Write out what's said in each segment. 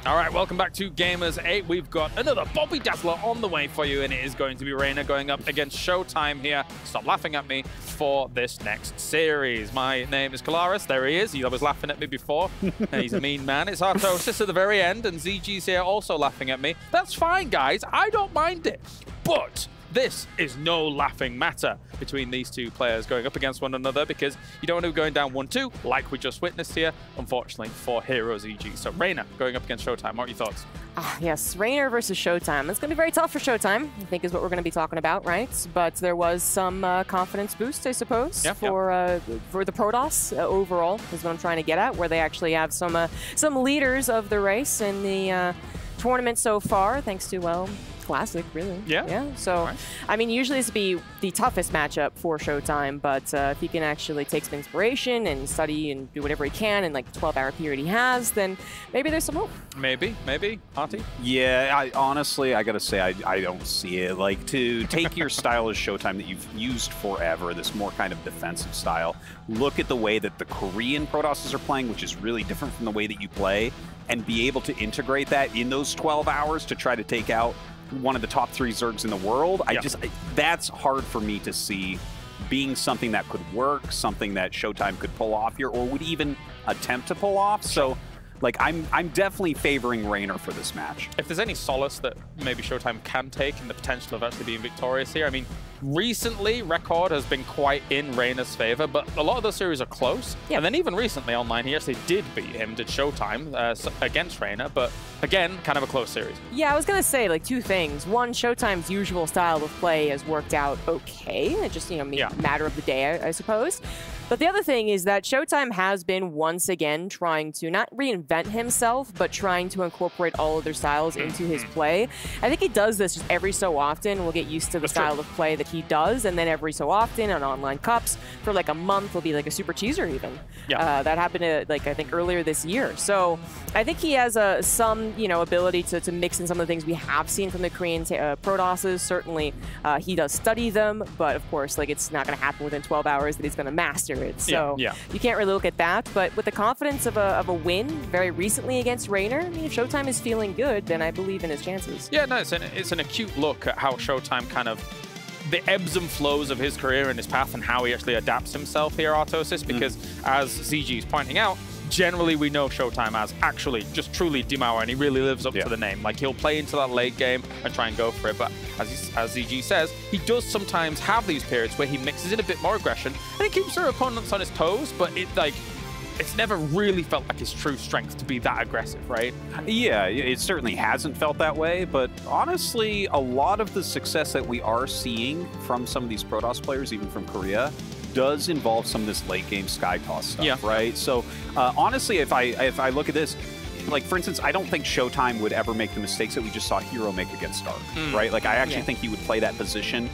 All right, welcome back to Gamers8. We've got another Bobby Dazzler on the way for you, and it is going to be Reynor going up against ShoWTimE here. Stop laughing at me for this next series. My name is Kalaris. There he is. He was laughing at me before. He's a mean man. It's Artosis at the very end, and ZG's here also laughing at me. That's fine, guys. I don't mind it. But this is no laughing matter between these two players going up against one another, because you don't want to be going down 1-2 like we just witnessed here, unfortunately, for Hero ZG. So Reynor going up against ShoWTimE. What are your thoughts? Yes, Reynor versus ShoWTimE. It's going to be very tough for ShoWTimE, I think is what we're going to be talking about, right? But there was some confidence boost, I suppose, for the Protoss overall, is what I'm trying to get at, where they actually have some leaders of the race in the tournament so far, thanks to, well, Classic, really. Yeah. So, I mean, usually this would be the toughest matchup for ShoWTimE, but if he can actually take some inspiration and study and do whatever he can in like the 12-hour period he has, then maybe there's some hope. Maybe. Artie? Yeah, honestly, I gotta say, I don't see it. Like, to take your style as ShoWTimE that you've used forever, this more kind of defensive style, look at the way that the Korean Protosses are playing, which is really different from the way that you play, and be able to integrate that in those 12 hours to try to take out one of the top 3 Zergs in the world. That's hard for me to see being something that could work, something that ShoWTimE could pull off here, or would even attempt to pull off. So, like, I'm definitely favoring Reynor for this match. If there's any solace that maybe ShoWTimE can take in the potential of actually being victorious here, I mean, recently, record has been quite in Reynor's favor, but a lot of those series are close. Yeah. And then even recently online, he actually did beat him, did ShoWTimE against Reynor, but again, kind of a close series. Yeah, I was going to say, like, 2 things. One, ShoWTimE's usual style of play has worked out okay. It just, you know, matter of the day, I suppose. But the other thing is that ShoWTimE has been once again trying to not reinvent himself, but trying to incorporate all of their styles into his play. I think he does this just every so often. We'll get used to the style of play that he does, and then every so often on online cups for like a month will be like a super cheeser even. That happened like I think earlier this year. So I think he has some ability to mix in some of the things we have seen from the Korean Protosses. Certainly he does study them, but of course like it's not going to happen within 12 hours that he's going to master it. So you can't really look at that. But with the confidence of a win very recently against Reynor, I mean, if ShoWTimE is feeling good, then I believe in his chances. Yeah, no, it's an acute look at how ShoWTimE kind of the ebbs and flows of his career and his path and how he actually adapts himself here, Artosis, because as ZG is pointing out, generally we know ShoWTimE as actually just truly Demour, and he really lives up to the name. Like, he'll play into that late game and try and go for it, but as ZG says, he does sometimes have these periods where he mixes in a bit more aggression and he keeps their opponents on his toes, but it's never really felt like his true strength to be that aggressive, right? Yeah, it certainly hasn't felt that way, but honestly, a lot of the success that we are seeing from some of these Protoss players, even from Korea, does involve some of this late game sky toss stuff, right? So honestly, if I look at this, like, for instance, I don't think ShoWTimE would ever make the mistakes that we just saw Hero make against Stark, right? Like, I actually think he would play that position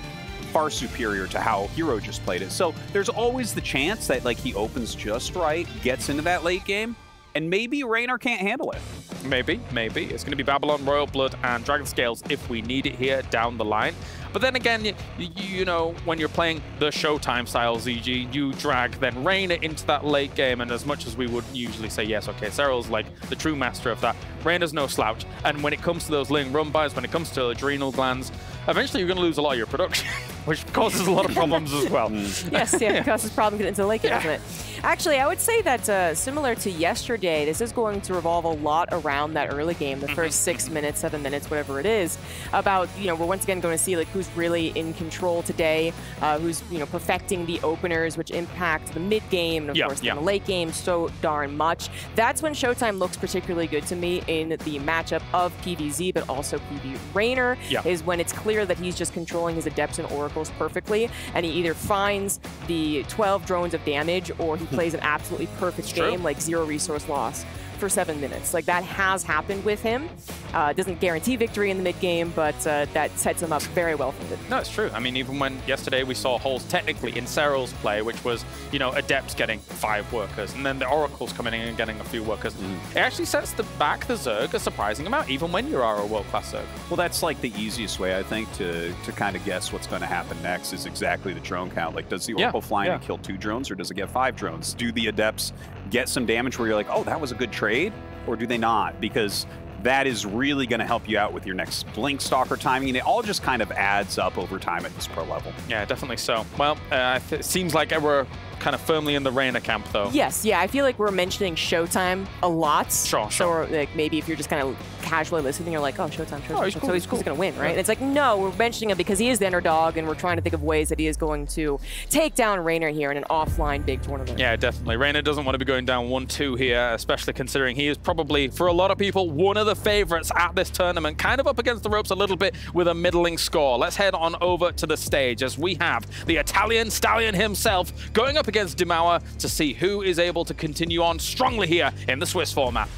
far superior to how Hero just played it. So there's always the chance that, like, he opens just right, gets into that late game, and maybe Reynor can't handle it. Maybe. It's going to be Babylon, Royal Blood, and Dragon Scales if we need it here down the line. But then again, you know, when you're playing the ShoWTimE style ZG, you drag then Reynor into that late game, and as much as we would usually say, yes, okay, Cyril's like the true master of that, Reynor's no slouch. And when it comes to those Ling run bys, when it comes to adrenal glands, eventually you're going to lose a lot of your production, which causes a lot of problems as well. Yes, it causes problems getting into the late game, doesn't it? Actually, I would say that similar to yesterday, this is going to revolve a lot around that early game, the first 6 minutes, 7 minutes, whatever it is, about, we're once again going to see like who's really in control today, who's, perfecting the openers, which impact the mid game, and of course the late game so darn much. That's when ShoWTimE looks particularly good to me in the matchup of PvZ, but also PV Reynor, is when it's clear that he's just controlling his Adepts and Oracles perfectly, and he either finds the 12 drones of damage, or he plays an absolutely perfect game, like 0 resource loss for 7 minutes. Like, that has happened with him. Doesn't guarantee victory in the mid-game, but that sets him up very well for it. No, it's true. I mean, even when yesterday we saw holes technically in Cyril's play, which was, Adepts getting 5 workers, and then the Oracles coming in and getting a few workers. It actually sets back the Zerg a surprising amount, even when you are a world-class Zerg. Well, that's like the easiest way, I think, to kind of guess what's going to happen next is exactly the drone count. Like, does the Oracle fly in and kill 2 drones, or does it get 5 drones? Do the Adepts get some damage where you're like, oh, that was a good trade, or do they not? Because that is really going to help you out with your next Blink Stalker timing, and it all just kind of adds up over time at this pro level. Yeah, definitely so. Well, it seems like we're kind of firmly in the Reynor camp, though. Yes, yeah, I feel like we're mentioning ShoWTimE a lot. Sure. So, like, maybe if you're just kind of casually listening, you're like, oh, ShoWTimE. Oh, he's cool. So he's going to win, right? And it's like, no, we're mentioning him because he is the underdog, and we're trying to think of ways that he is going to take down Reynor here in an offline big tournament. Yeah, definitely. Reynor doesn't want to be going down 1-2 here, especially considering he is probably, for a lot of people, one of the favorites at this tournament, kind of up against the ropes a little bit with a middling score. Let's head on over to the stage as we have the Italian stallion himself going up against Dimauer to see who is able to continue on strongly here in the Swiss format.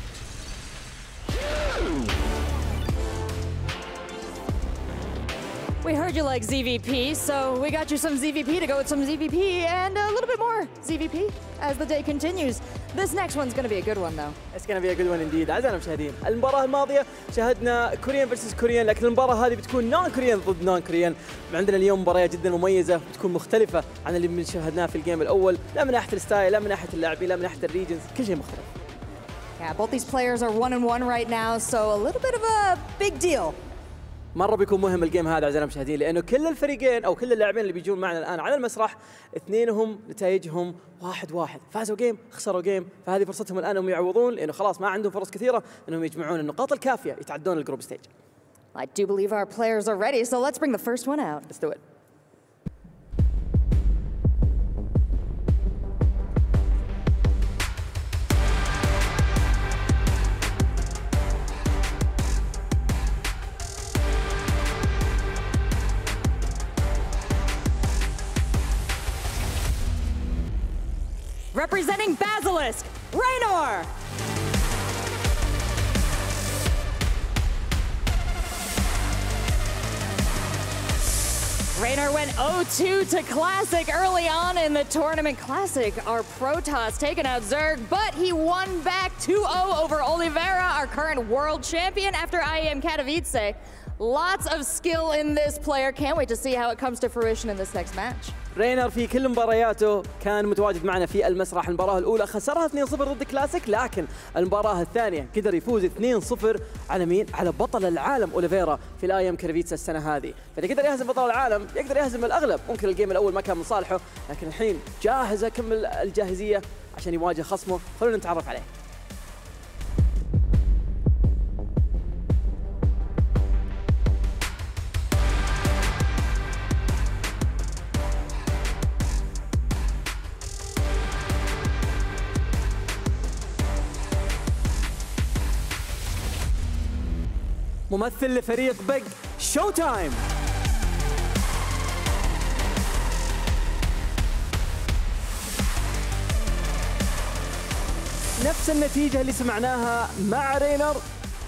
We heard you like ZVP, so we got you some ZVP to go with some ZVP and a little bit more ZVP as the day continues. This next one's going to be a good one, though. It's going to be a good one indeed. أعزائنا المشاهدين، المباراة الماضية شاهدنا كوريان versus كوريان، لكن المباراة هذه بتكون نون كوريان ضد نون كوريان. عندنا اليوم مباراة جدا مميزة، بتكون مختلفة عن اللي شاهدناه في الجيم الأول، لا من ناحية الستايل، لا من ناحية اللاعبين، لا من ناحية الريجنز، كل شيء مختلف. Yeah, both these players are 1-1 right now, so a little bit of a big deal. مرة بيكون مهم الجيم هذا أعزائنا المشاهدين، لأنه كل الفريقين أو كل اللاعبين اللي بيجون معنا الآن على المسرح اثنينهم نتائجهم 1-1، فازوا جيم خسروا جيم، فهذه فرصتهم الآن انهم يعوضون، لأنه خلاص ما عندهم فرص كثيرة انهم يجمعون النقاط الكافية يتعدون الجروب ستيج. I do believe our players are ready, so let's bring the first one out. Let's do it. Representing Basilisk, Reynor! Reynor went 0-2 to Classic early on in the tournament. Classic, our Protoss taking out Zerg, but he won back 2-0 over Oliveira, our current world champion, after IEM Katowice. Lots of skill in this player. Can't wait to see how it comes to fruition in this next match. رينر في كل مبارياته كان متواجد معنا في المسرح. المباراة الأولى خسرها 2-0 ضد كلاسيك، لكن المباراة الثانية قدر يفوز 2-0 على مين؟ على بطل العالم أوليفيرا في الآيام كرفيتسا السنة هذه. فإذا قدر يهزم بطل العالم يقدر يهزم الأغلب. ممكن الجيم الأول ما كان من صالحه، لكن الحين جاهز كمل الجاهزية عشان يواجه خصمه. خلونا نتعرف عليه. ممثل لفريق بيج ShoWTimE. نفس النتيجة اللي سمعناها مع رينر،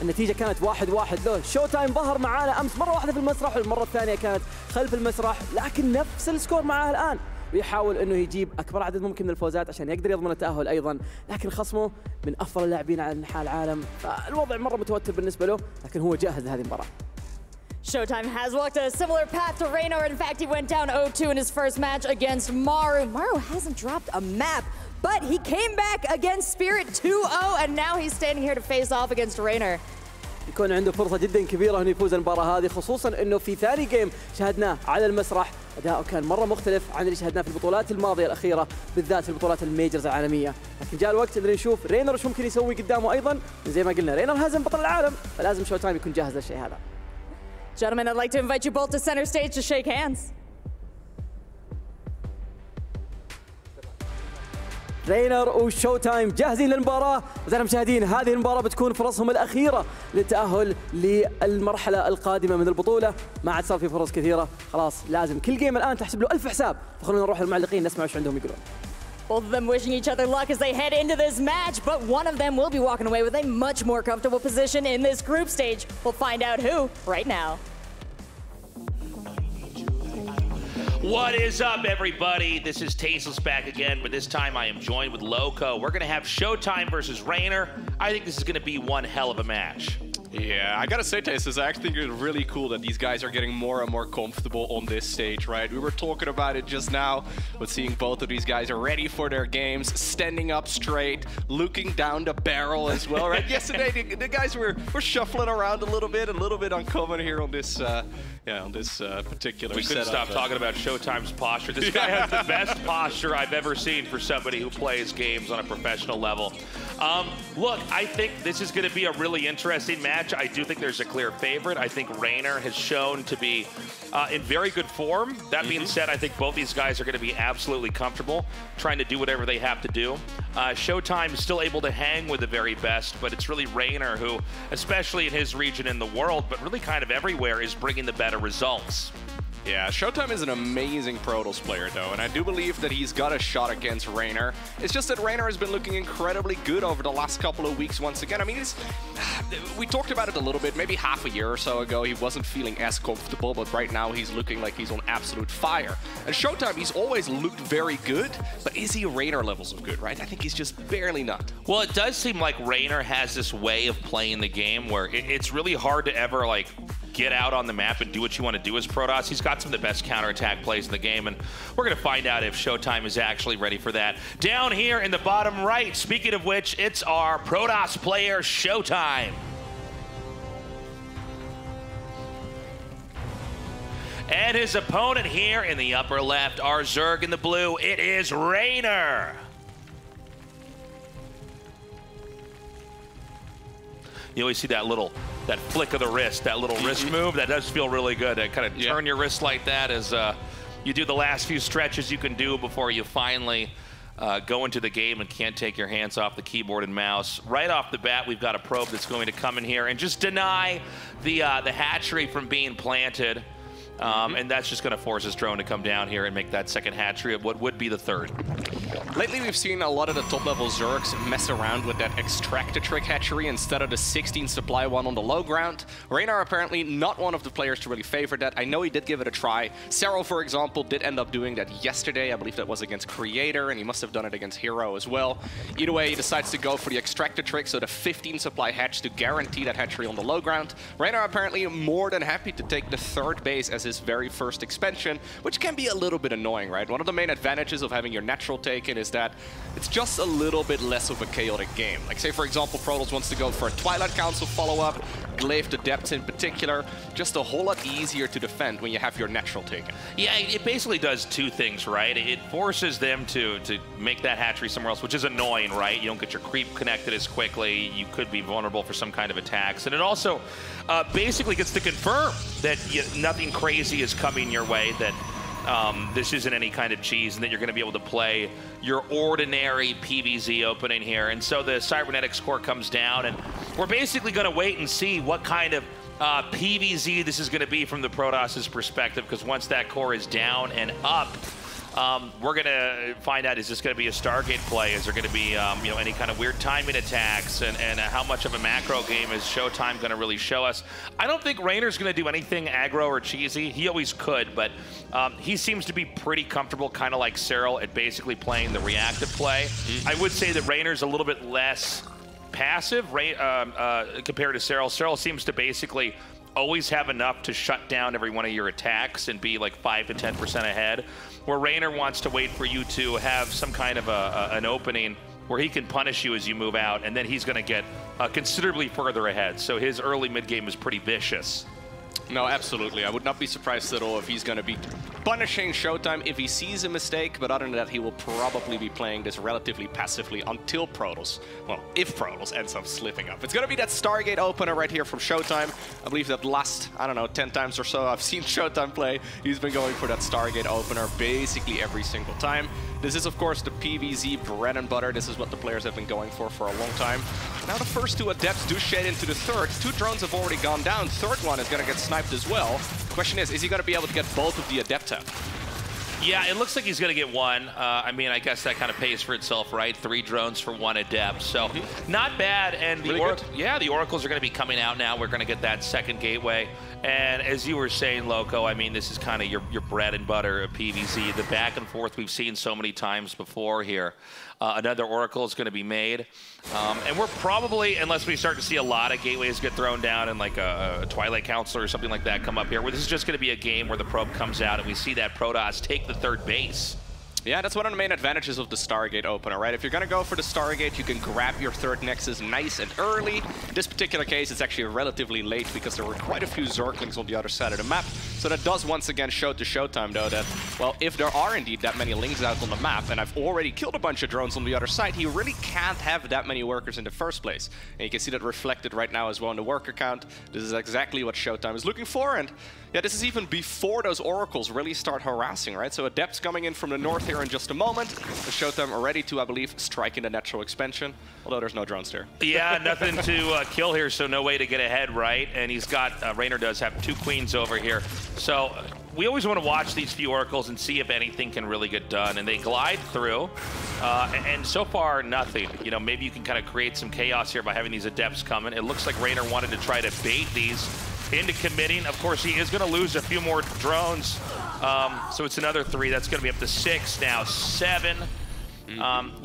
النتيجة كانت 1-1 له. ShoWTimE ظهر معانا أمس مرة واحدة في المسرح، والمرة الثانية كانت خلف المسرح، لكن نفس السكور معاه الآن. ويحاول انه يجيب اكبر عدد ممكن من الفوزات عشان يقدر يضمن التاهل ايضا، لكن خصمه من افضل اللاعبين على انحاء العالم، فالوضع مره متوتر بالنسبه له، لكن هو جاهز لهذه المباراه. ShoWTimE has walked a similar path to Reynor. In fact, he went down 0-2 in his first match against Maru. Maru hasn't dropped a map, but he came back against Spirit 2-0, and now he's standing here to face off against Reynor. يكون عنده فرصة جدا كبيرة انه يفوز المباراة هذه، خصوصا انه في ثاني جيم شاهدناه على المسرح اداؤه كان مرة مختلف عن اللي شاهدناه في البطولات الماضية الأخيرة، بالذات في البطولات الميجرز العالمية. لكن جاء الوقت ان نشوف رينر وش ممكن يسوي قدامه ايضا. زي ما قلنا رينر هزم بطل العالم، فلازم ShoWTimE يكون جاهز للشيء هذا. Gentlemen, I'd like to invite you both to center stage to shake hands. رينر وShoWTimE جاهزين للمباراة. أعزائنا المشاهدين، هذه المباراة بتكون فرصهم الأخيرة للتأهل للمرحلة القادمة من البطولة. ما عاد صار في فرص كثيرة، خلاص لازم كل جيم الآن تحسب له 1000 حساب. فخلونا نروح للمعلقين نسمع وش عندهم يقولون. Both of them wishing each other luck as they head into this match, but one of them will be walking away with a much more comfortable position in this group stage. We'll find out who right now. What is up, everybody? This is Tasteless back again, but this time I am joined with Loco. We're going to have ShoWTimE versus Reynor. I think this is going to be one hell of a match. Yeah, I gotta say, Tastes, I actually think it's really cool that these guys are getting more and more comfortable on this stage, right? We were talking about it just now, but seeing both of these guys are ready for their games, standing up straight, looking down the barrel as well, right? Yesterday, the guys were shuffling around a little bit uncommon here on this, particular We couldn't stop talking about ShoWTimE's posture. This guy has the best posture I've ever seen for somebody who plays games on a professional level. Look, I think this is going to be a really interesting match. I do think there's a clear favorite. I think Reynor has shown to be in very good form. That being said, I think both these guys are going to be absolutely comfortable trying to do whatever they have to do. ShoWTimE is still able to hang with the very best, but it's really Reynor who, especially in his region in the world, but really kind of everywhere, is bringing the better results. Yeah, ShoWTimE is an amazing Protoss player, though, and I do believe that he's got a shot against Reynor. It's just that Reynor has been looking incredibly good over the last couple of weeks once again. I mean, we talked about it a little bit, maybe half a year or so ago. He wasn't feeling as comfortable, but right now he's looking like he's on absolute fire. And ShoWTimE, he's always looked very good, but is he Reynor levels of good, right? I think he's just barely not. Well, it does seem like Reynor has this way of playing the game where it's really hard to ever, like, get out on the map and do what you want to do as Protoss. He's got some of the best counterattack plays in the game, and we're going to find out if ShoWTimE is actually ready for that. Down here in the bottom right, speaking of which, it's our Protoss player, ShoWTimE. And his opponent here in the upper left, our Zerg in the blue, it is Reynor. You always see that flick of the wrist, that little wrist move. That does feel really good. To kind of turn your wrist like that as you do the last few stretches you can do before you finally go into the game and can't take your hands off the keyboard and mouse. Right off the bat, we've got a probe that's going to come in here and just deny the hatchery from being planted. And that's just going to force his drone to come down here and make that second hatchery of what would be the third. Lately, we've seen a lot of the top-level Zergs mess around with that extract-a-trick hatchery instead of the 16 supply one on the low ground. Reynor apparently not one of the players to really favor that. I know he did give it a try. Serral, for example, did end up doing that yesterday. I believe that was against Creator, and he must have done it against Hero as well. Either way, he decides to go for the extract-a-trick, so the 15 supply hatch to guarantee that hatchery on the low ground. Reynor apparently more than happy to take the third base as his very first expansion, which can be a little bit annoying, right? One of the main advantages of having your natural taken is that it's just a little bit less of a chaotic game. Like, say, for example, Protoss wants to go for a Twilight Council follow-up, Glaive the Depths in particular, just a whole lot easier to defend when you have your natural taken. Yeah, it basically does two things, right? It forces them to make that hatchery somewhere else, which is annoying, right? You don't get your creep connected as quickly. You could be vulnerable for some kind of attacks. And it also basically gets to confirm that nothing crazy is coming your way, that this isn't any kind of cheese, and that you're going to be able to play your ordinary PvZ opening here. And so the Cybernetics core comes down, and we're basically going to wait and see what kind of PvZ this is going to be from the Protoss's perspective, because once that core is down and up, we're going to find out, is this going to be a Stargate play? Is there going to be any kind of weird timing attacks? And how much of a macro game is ShoWTimE going to really show us? I don't think Reynor's going to do anything aggro or cheesy. He always could, but he seems to be pretty comfortable, kind of like Serral, at basically playing the reactive play. I would say that Reynor's a little bit less passive compared to Serral. Serral seems to basically always have enough to shut down every one of your attacks and be like 5 to 10% ahead, where Reynor wants to wait for you to have some kind of an opening where he can punish you as you move out, and then he's going to get considerably further ahead. So his early mid-game is pretty vicious. No, absolutely. I would not be surprised at all if he's going to be punishing ShoWTimE if he sees a mistake, but other than that, he will probably be playing this relatively passively until Protoss, well, if Protoss ends up slipping up. It's going to be that Stargate opener right here from ShoWTimE. I believe that last, I don't know, 10 times or so I've seen ShoWTimE play, he's been going for that Stargate opener basically every single time. This is, of course, the PvZ bread and butter. This is what the players have been going for a long time. Now the first two Adepts do shade into the third. 2 drones have already gone down. Third one is going to get sniped as well. The question is he going to be able to get both of the Adepts out? Yeah, it looks like he's going to get one. I mean, I guess that kind of pays for itself, right? 3 drones for 1 adept, so not bad. And the the oracles are going to be coming out now. We're going to get that second gateway. And as you were saying, Loco, I mean, this is kind of your bread and butter of PvZ. The back and forth we've seen so many times before here. Another oracle is going to be made. And we're probably, unless we start to see a lot of gateways get thrown down and like a Twilight Counselor or something like that come up here, where this is just going to be a game where the probe comes out and we see that Protoss take the 3rd base. Yeah, that's one of the main advantages of the Stargate opener, right? If you're going to go for the Stargate, you can grab your 3rd Nexus nice and early. In this particular case, it's actually relatively late because there were quite a few Zerglings on the other side of the map. So that does once again show to ShoWTimE, though, that, well, if there are indeed that many Lings out on the map, and I've already killed a bunch of drones on the other side, he really can't have that many workers in the first place. And you can see that reflected right now as well in the worker count. This is exactly what ShoWTimE is looking for, and yeah, this is even before those oracles really start harassing, right? So Adepts coming in from the north here in just a moment. ShoWTimE are ready to, I believe, strike in the natural expansion, although there's no drones there. Yeah, nothing to kill here, so no way to get ahead, right? And he's got, Reynor does have 2 queens over here. So we always want to watch these few oracles and see if anything can really get done. And they glide through, and so far, nothing. You know, maybe you can kind of create some chaos here by having these Adepts coming. It looks like Reynor wanted to try to bait these into committing. Of course, he is going to lose a few more drones. So it's another 3. That's going to be up to 6 now, 7. You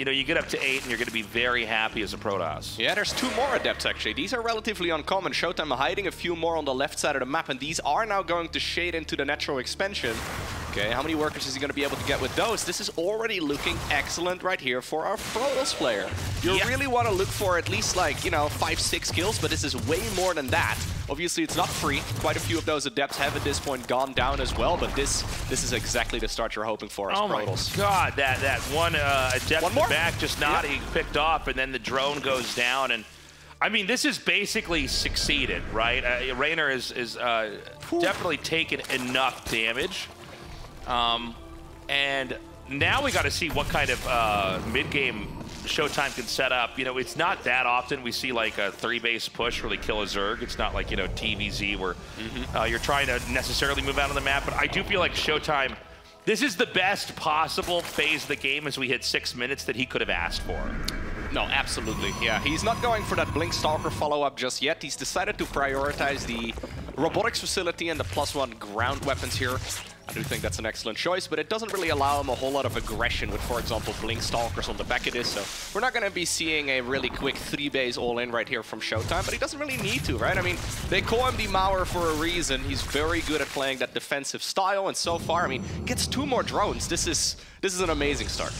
know, you get up to 8 and you're going to be very happy as a Protoss. Yeah, there's 2 more Adepts actually. These are relatively uncommon. ShoWTimE hiding a few more on the left side of the map, and these are now going to shade into the natural expansion. Okay, how many workers is he going to be able to get with those? This is already looking excellent right here for our Protoss player. You really want to look for at least, like, you know, 5-6 kills, but this is way more than that. Obviously, it's not free. Quite a few of those Adepts have at this point gone down as well, but this is exactly the start you're hoping for as Protoss. Oh my god, that one Adept in the back just not picked off, and then the drone goes down, and I mean, this is basically succeeded, right? Reynor is definitely taken enough damage. And now we got to see what kind of mid-game ShoWTimE can set up. You know, it's not that often we see like a 3-base push really kill a Zerg. It's not like, you know, TVZ where you're trying to necessarily move out on the map. But I do feel like ShoWTimE, this is the best possible phase of the game as we hit 6 minutes that he could have asked for. No, absolutely. Yeah, he's not going for that Blink Stalker follow-up just yet. He's decided to prioritize the robotics facility and the +1 ground weapons here. I do think that's an excellent choice, but it doesn't really allow him a whole lot of aggression with, for example, Blink Stalkers on the back of this, so we're not going to be seeing a really quick 3-base all-in right here from ShoWTimE, but he doesn't really need to, right? I mean, they call him the Mauer for a reason. He's very good at playing that defensive style, and so far, I mean, gets 2 more drones. This is an amazing start.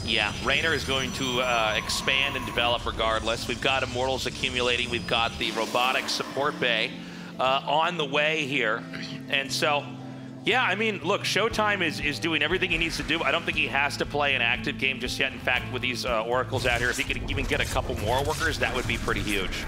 Yeah, Reynor is going to expand and develop regardless. We've got Immortals accumulating. We've got the robotic support bay on the way here. And so, yeah, I mean, look, ShoWTimE is doing everything he needs to do. I don't think he has to play an active game just yet. In fact, with these oracles out here, if he could even get a couple more workers, that would be pretty huge.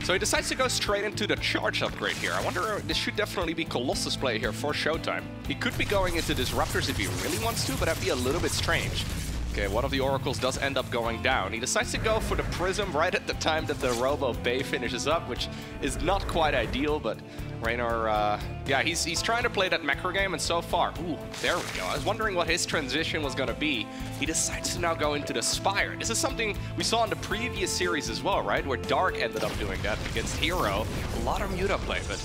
So he decides to go straight into the charge upgrade here. I wonder, this should definitely be Colossus play here for ShoWTimE. He could be going into Disruptors if he really wants to, but that'd be a little bit strange. Okay, one of the oracles does end up going down. He decides to go for the Prism right at the time that the Robo Bay finishes up, which is not quite ideal, but Reynor, yeah, he's trying to play that macro game, and so far, ooh, there we go. I was wondering what his transition was going to be. He decides to now go into the Spire. This is something we saw in the previous series as well, right? Where Dark ended up doing that against Hero. A lot of Muta play, but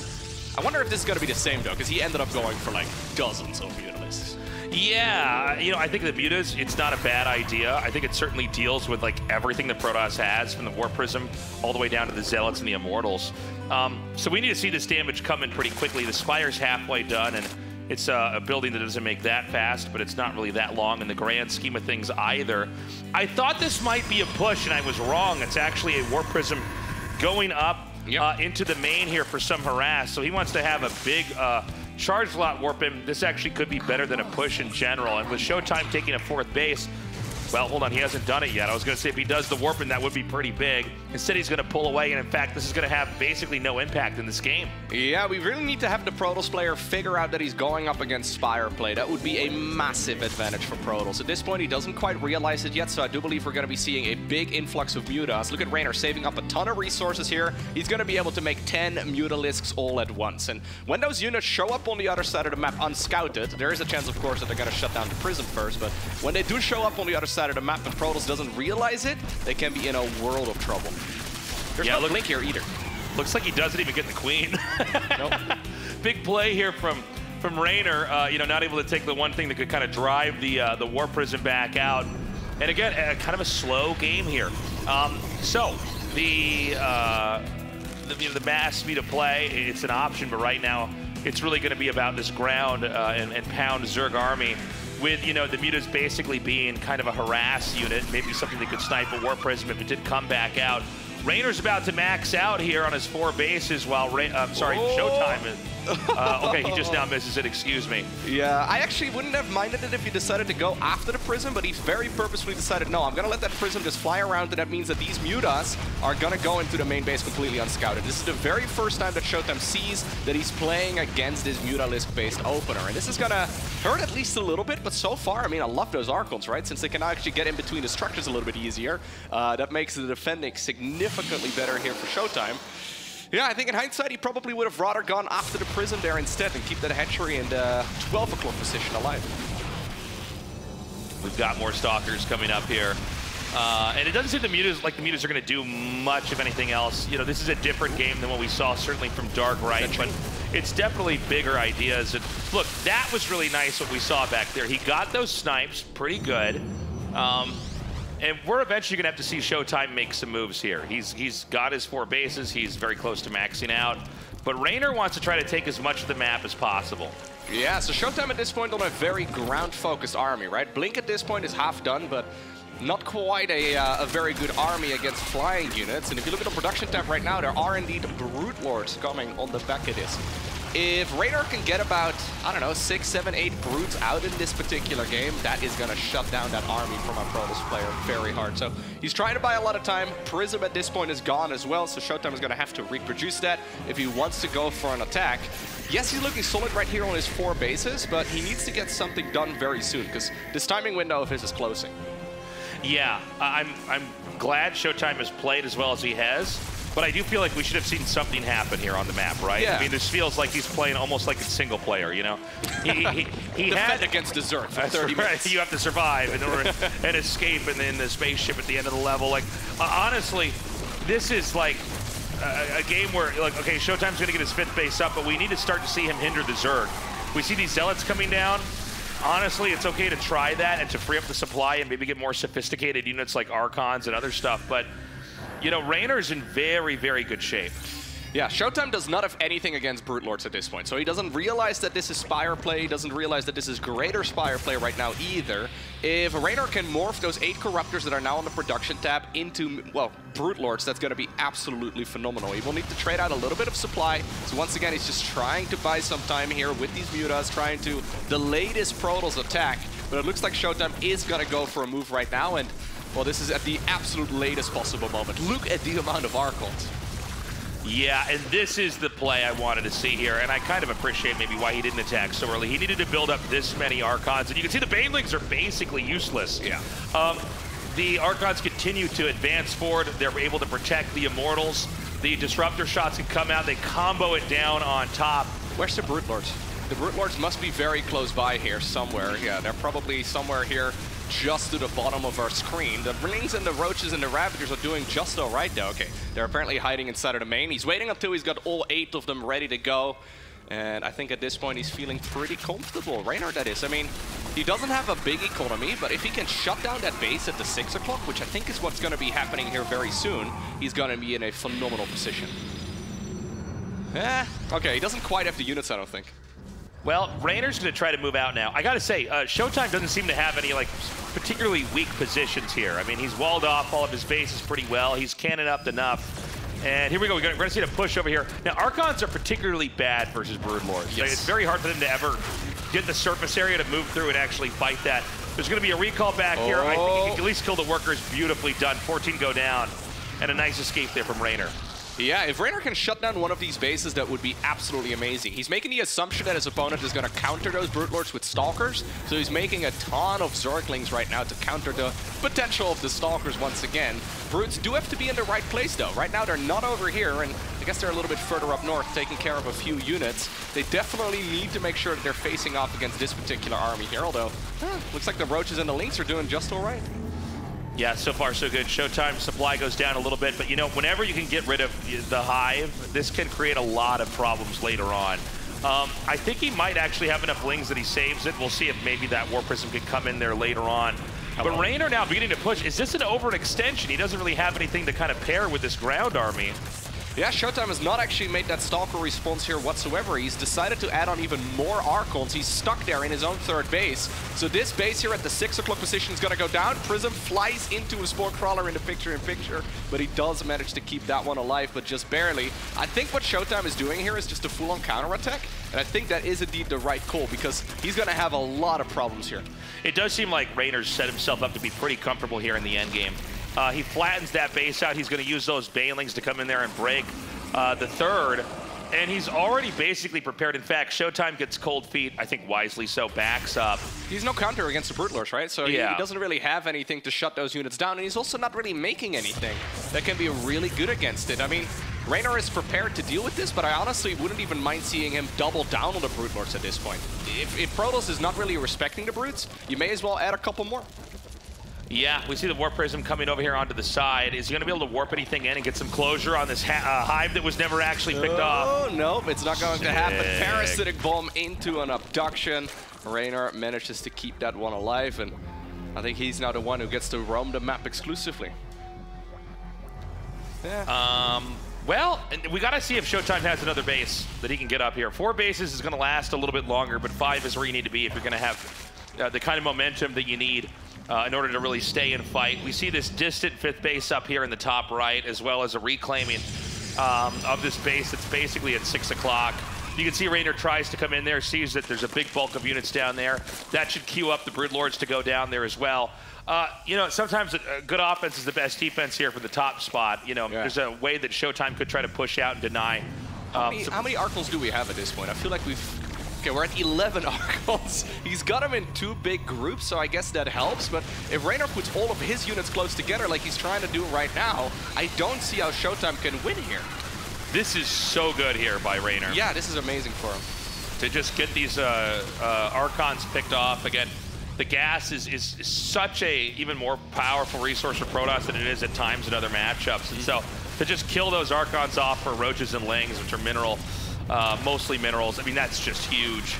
I wonder if this is going to be the same, though, because he ended up going for, like, dozens of Mutalists. Yeah, you know, I think the Mutas, it's not a bad idea. I think it certainly deals with, like, everything that Protoss has, from the War Prism all the way down to the Zealots and the Immortals. So we need to see this damage come in pretty quickly. The Spire's halfway done, and it's a building that doesn't make that fast, but it's not really that long in the grand scheme of things either. I thought this might be a push, and I was wrong. It's actually a War Prism going up into the main here for some harass. So he wants to have a big charge lot warp him. This actually could be better than a push in general. And with ShoWTimE taking a 4th base, Well, hold on, he hasn't done it yet. I was going to say if he does the warping, that would be pretty big. Instead, he's going to pull away, and in fact, this is going to have basically no impact in this game. Yeah, we really need to have the Protoss player figure out that he's going up against Spire play. That would be a massive advantage for Protoss. At this point, he doesn't quite realize it yet, so I do believe we're going to be seeing a big influx of Mutas. Look at Reynor saving up a ton of resources here. He's going to be able to make 10 Mutalisks all at once. And when those units show up on the other side of the map unscouted, there is a chance, of course, that they're going to shut down the Prism first, but when they do show up on the other side of the map and Protoss doesn't realize it, they can be in a world of trouble. There's no blink here either. Looks like he doesn't even get the queen. Nope. Big play here from Reynor, you know, not able to take the one thing that could kind of drive the War Prism back out. And again, kind of a slow game here. So the mass speed of play, it's an option, but right now it's really going to be about this ground and pound Zerg army. With, you know, the Mutas basically being kind of a harass unit, maybe something that could snipe a War Prism if it did come back out. Reynor's about to max out here on his 4 bases while ShoWTimE is. Okay, he just now misses it, excuse me. Yeah, I actually wouldn't have minded it if he decided to go after the Prism, but he's very purposefully decided, no, I'm going to let that Prism just fly around, and that means that these Mutas are going to go into the main base completely unscouted. This is the very first time that ShoWTimE sees that he's playing against this Mutalisk-based opener, and this is going to hurt at least a little bit, but so far, I mean, I love those Archons, right? Since they can actually get in between the structures a little bit easier, that makes the defending significantly better here for ShoWTimE. Yeah, I think in hindsight, he probably would have rather gone after the Prism there instead and keep that hatchery in the 12 o'clock position alive. We've got more Stalkers coming up here. And it doesn't seem the Mutas are going to do much of anything else. You know, this is a different game than what we saw, certainly from Dark Right, but it's definitely bigger ideas. And look, that was really nice what we saw back there. He got those snipes pretty good. And we're eventually going to have to see ShoWTimE make some moves here. He's got his 4 bases. He's very close to maxing out. But Reynor wants to try to take as much of the map as possible. Yeah, so ShoWTimE at this point on a very ground-focused army, right? Blink at this point is half done, but not quite a very good army against flying units. And if you look at the production tab right now, there are indeed Brute Lords coming on the back of this. If Reynor can get about, I don't know, 6, 7, 8 Brutes out in this particular game, that is going to shut down that army from a Protoss player very hard. So he's trying to buy a lot of time. Prism at this point is gone as well, so ShoWTimE is going to have to reproduce that if he wants to go for an attack. Yes, he's looking solid right here on his 4 bases, but he needs to get something done very soon, because this timing window of his is closing. Yeah, I'm glad ShoWTimE has played as well as he has. But I do feel like we should have seen something happen here on the map, right? Yeah. I mean, this feels like he's playing almost like a single player, you know? He had against the Zerg for 30 minutes. You have to survive in order and escape and then the spaceship at the end of the level. Like, honestly, this is like a game where, like, okay, ShoWTimE's going to get his 5th base up, but we need to start to see him hinder the Zerg. We see these Zealots coming down. Honestly, it's okay to try that and to free up the supply and maybe get more sophisticated units like Archons and other stuff, but you know, Reynor's in very, very good shape. Yeah, ShoWTimE does not have anything against Brute Lords at this point, so he doesn't realize that this is Spire play, he doesn't realize that this is greater Spire play right now either. If Reynor can morph those 8 Corruptors that are now on the production tab into, well, Brute Lords, that's going to be absolutely phenomenal. He will need to trade out a little bit of supply, so once again, he's just trying to buy some time here with these Mutas, trying to delay this Protoss attack, but it looks like ShoWTimE is going to go for a move right now, and well, this is at the absolute latest possible moment. Look at the amount of Archons. Yeah, and this is the play I wanted to see here, and I kind of appreciate maybe why he didn't attack so early. He needed to build up this many Archons, and you can see the Banelings are basically useless. Yeah. The Archons continue to advance forward. They're able to protect the Immortals. The Disruptor shots can come out. They combo it down on top. Where's the Brute Lords? The Brute Lords must be very close by here somewhere. Yeah, they're probably somewhere here just to the bottom of our screen. The Rings and the Roaches and the Ravagers are doing just all right, though. Okay, they're apparently hiding inside of the main. He's waiting until he's got all 8 of them ready to go. And I think at this point he's feeling pretty comfortable. Reynor, that is. I mean, he doesn't have a big economy, but if he can shut down that base at the 6 o'clock, which I think is what's going to be happening here very soon, he's going to be in a phenomenal position. Okay, he doesn't quite have the units, I don't think. Well, Reynor's going to try to move out now. I got to say, ShoWTimE doesn't seem to have any, like, particularly weak positions here. I mean, he's walled off all of his bases pretty well. He's cannon up enough. And here we go. We're going to see the push over here. Now, Archons are particularly bad versus Brood Lords. Yes. It's very hard for them to ever get the surface area to move through and actually fight that. There's going to be a recall back here. I think he can at least kill the workers. Beautifully done. 14 go down. And a nice escape there from Reynor. Yeah, if Reynor can shut down one of these bases, that would be absolutely amazing. He's making the assumption that his opponent is going to counter those Brute Lords with Stalkers, so he's making a ton of Zerglings right now to counter the potential of the Stalkers once again. Brutes do have to be in the right place, though. Right now, they're not over here, and I guess they're a little bit further up north, taking care of a few units. They definitely need to make sure that they're facing off against this particular army here, although looks like the Roaches and the Lynx are doing just all right. Yeah, so far so good. ShoWTime supply goes down a little bit, but you know, whenever you can get rid of the hive, this can create a lot of problems later on. I think he might actually have enough Lings that he saves it. We'll see if maybe that War Prism could come in there later on. But Reynor now beginning to push. Is this an overextension? He doesn't really have anything to kind of pair with this ground army. Yeah, ShoWTime has not actually made that Stalker response here whatsoever. He's decided to add on even more Archons. He's stuck there in his own third base. So this base here at the 6 o'clock position is going to go down. Prism flies into a Spore Crawler in the picture-in-picture, but he does manage to keep that one alive, but just barely. I think what ShoWTime is doing here is just a full-on counterattack, and I think that is indeed the right call, because he's going to have a lot of problems here. It does seem like Reynor's set himself up to be pretty comfortable here in the endgame. He flattens that base out. He's going to use those Banelings to come in there and break the third. And he's already basically prepared. In fact, ShoWTime gets cold feet, I think wisely so, backs up. He's no counter against the Brute Lords, right? So he doesn't really have anything to shut those units down. And he's also not really making anything that can be really good against it. I mean, Reynor is prepared to deal with this, but I honestly wouldn't even mind seeing him double down on the Brute Lords at this point. If Protoss is not really respecting the Brutes, you may as well add a couple more. Yeah, we see the Warp Prism coming over here onto the side. Is he going to be able to warp anything in and get some closure on this hive that was never actually picked off? Oh, nope, it's not going to happen. Parasitic Bomb into an abduction. Reynor manages to keep that one alive, and I think he's now the one who gets to roam the map exclusively. Yeah. Well, we got to see if ShoWTime has another base that he can get up here. 4 bases is going to last a little bit longer, but 5 is where you need to be if you're going to have the kind of momentum that you need in order to really stay and fight. We see this distant 5th base up here in the top right, as well as a reclaiming of this base that's basically at 6 o'clock. You can see Reynor tries to come in there, sees that there's a big bulk of units down there. That should queue up the Brood Lords to go down there as well. You know, sometimes a good offense is the best defense here from the top spot. You know, there's a way that ShoWTime could try to push out and deny. How many Archons do we have at this point? I feel like okay, we're at 11 Archons. He's got them in 2 big groups, so I guess that helps. But if Reynor puts all of his units close together like he's trying to do right now, I don't see how ShoWTime can win here. This is so good here by Reynor. Yeah, this is amazing for him. To just get these Archons picked off. Again, the gas is such a even more powerful resource for Protoss than it is at times in other matchups. And so to just kill those Archons off for Roaches and Lings, which are mostly minerals, I mean, that's just huge.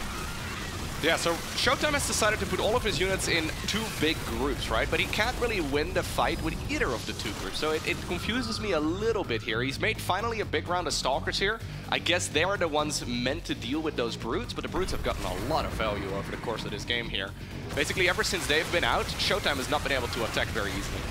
Yeah, so ShoWTime has decided to put all of his units in 2 big groups, right? But he can't really win the fight with either of the 2 groups, so it confuses me a little bit here. He's made finally a big round of Stalkers here. I guess they are the ones meant to deal with those Brutes, but the Brutes have gotten a lot of value over the course of this game here. Basically, ever since they've been out, ShoWTime has not been able to attack very easily.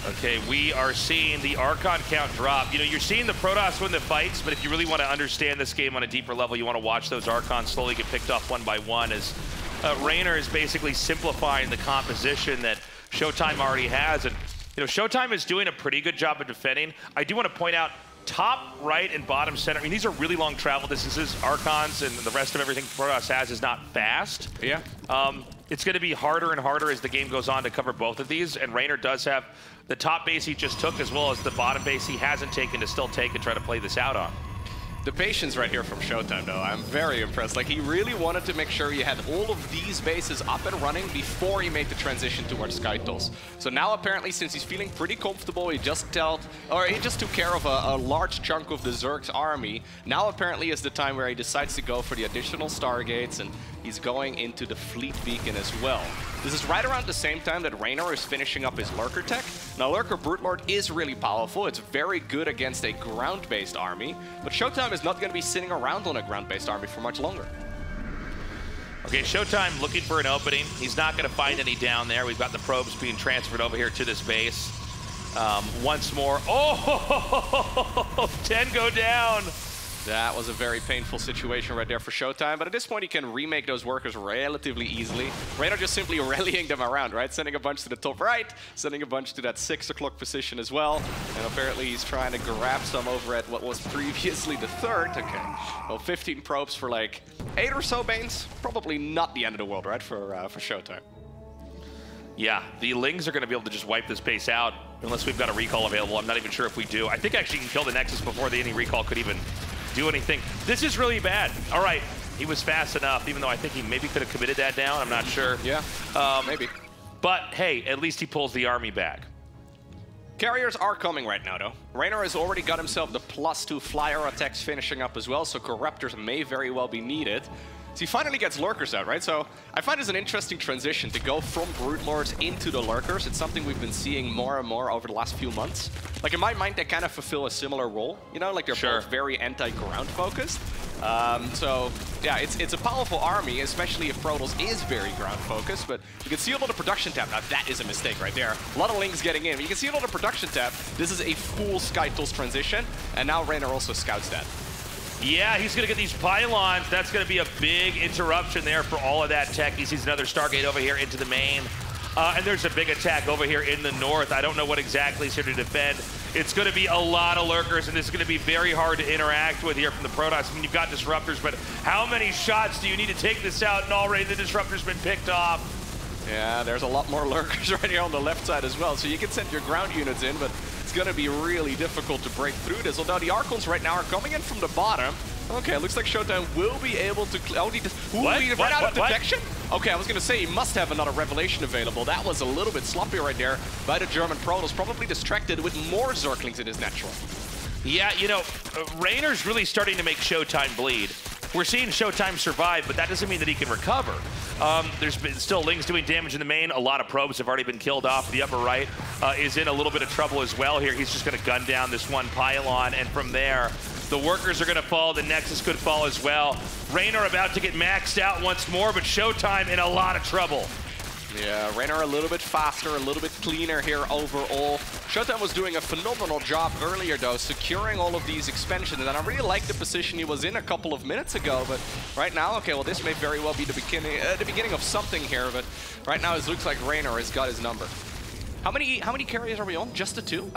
Okay, we are seeing the Archon count drop. You know, you're seeing the Protoss win the fights, but if you really want to understand this game on a deeper level, you want to watch those Archons slowly get picked off one by one as Reynor is basically simplifying the composition that ShoWTime already has. And, you know, ShoWTime is doing a pretty good job of defending. I do want to point out, top right and bottom center, I mean, these are really long travel distances. Archons and the rest of everything Protoss has is not fast. Yeah. It's going to be harder and harder as the game goes on to cover both of these, and Reynor does have the top base he just took as well as the bottom base he hasn't taken to still take and try to play this out on. The patience right here from ShoWTime, though, I'm very impressed. Like, he really wanted to make sure he had all of these bases up and running before he made the transition towards Skytools. So now, apparently, since he's feeling pretty comfortable, he just took care of a large chunk of the Zerg's army. Now, apparently, is the time where he decides to go for the additional Stargates, and he's going into the Fleet Beacon as well. This is right around the same time that Reynor is finishing up his Lurker tech. Now, Lurker Brute Lord is really powerful. It's very good against a ground-based army, but ShoWTime is not going to be sitting around on a ground-based army for much longer. Okay, ShoWTime looking for an opening. He's not going to find any down there. We've got the probes being transferred over here to this base. Once more. Oh, 10 go down. That was a very painful situation right there for ShoWTimE, but at this point he can remake those workers relatively easily. Reynor just simply rallying them around, right? Sending a bunch to the top right, sending a bunch to that 6 o'clock position as well. And apparently he's trying to grab some over at what was previously the 3rd. Okay, well 15 probes for like 8 or so Banes. Probably not the end of the world, right, for ShoWTimE. Yeah, the Lings are going to be able to just wipe this base out unless we've got a recall available. I'm not even sure if we do. I think actually you can kill the Nexus before any recall could even do anything. This is really bad. All right, he was fast enough, even though I think he maybe could have committed that down. I'm not sure. Yeah, maybe. But hey, at least he pulls the army back. Carriers are coming right now, though. Reynor has already got himself the +2 flyer attacks finishing up as well, so Corruptors may very well be needed. So he finally gets Lurkers out, right? So I find it's an interesting transition to go from Brood Lords into the Lurkers. It's something we've been seeing more and more over the last few months. Like, in my mind, they kind of fulfill a similar role. You know, like they're both very anti-ground focused. So, yeah, it's a powerful army, especially if Protoss is very ground focused. But you can see a lot of production tab. Now, that is a mistake right there. A lot of Lings getting in. But you can see a lot of production tab. This is a full SkyTools transition. And now Reynor also scouts that. Yeah, he's going to get these pylons. That's going to be a big interruption there for all of that tech. He sees another Stargate over here into the main. And there's a big attack over here in the north. I don't know what exactly is here to defend. It's going to be a lot of Lurkers, and this is going to be very hard to interact with here from the Protoss. I mean, you've got Disruptors, but how many shots do you need to take this out? And already the Disruptor's been picked off. Yeah, there's a lot more Lurkers right here on the left side as well. So you can send your ground units in, but it's going to be really difficult to break through this. Although the Archons right now are coming in from the bottom. Okay, looks like ShoWTimE will be able to... Oh, he ran out of detection? Okay, I was going to say he must have another Revelation available. That was a little bit sloppy right there by the German Protoss, probably distracted with more Zerglings in his natural. Yeah, you know, Reynor's really starting to make ShoWTimE bleed. We're seeing ShoWTimE survive, but that doesn't mean that he can recover. There's been still Lings doing damage in the main. A lot of probes have already been killed off. The upper right is in a little bit of trouble as well here. He's just going to gun down this one pylon, and from there, the workers are going to fall. The Nexus could fall as well. Reynor about to get maxed out once more, but ShoWTimE in a lot of trouble. Yeah, Reynor a little bit faster, a little bit cleaner here overall. ShoWTimE was doing a phenomenal job earlier, though, securing all of these expansions, and I really like the position he was in a couple of minutes ago, but right now, okay, well, this may very well be the beginning of something here, but right now it looks like Reynor has got his number. How many carriers are we on? Just the 2? Oh my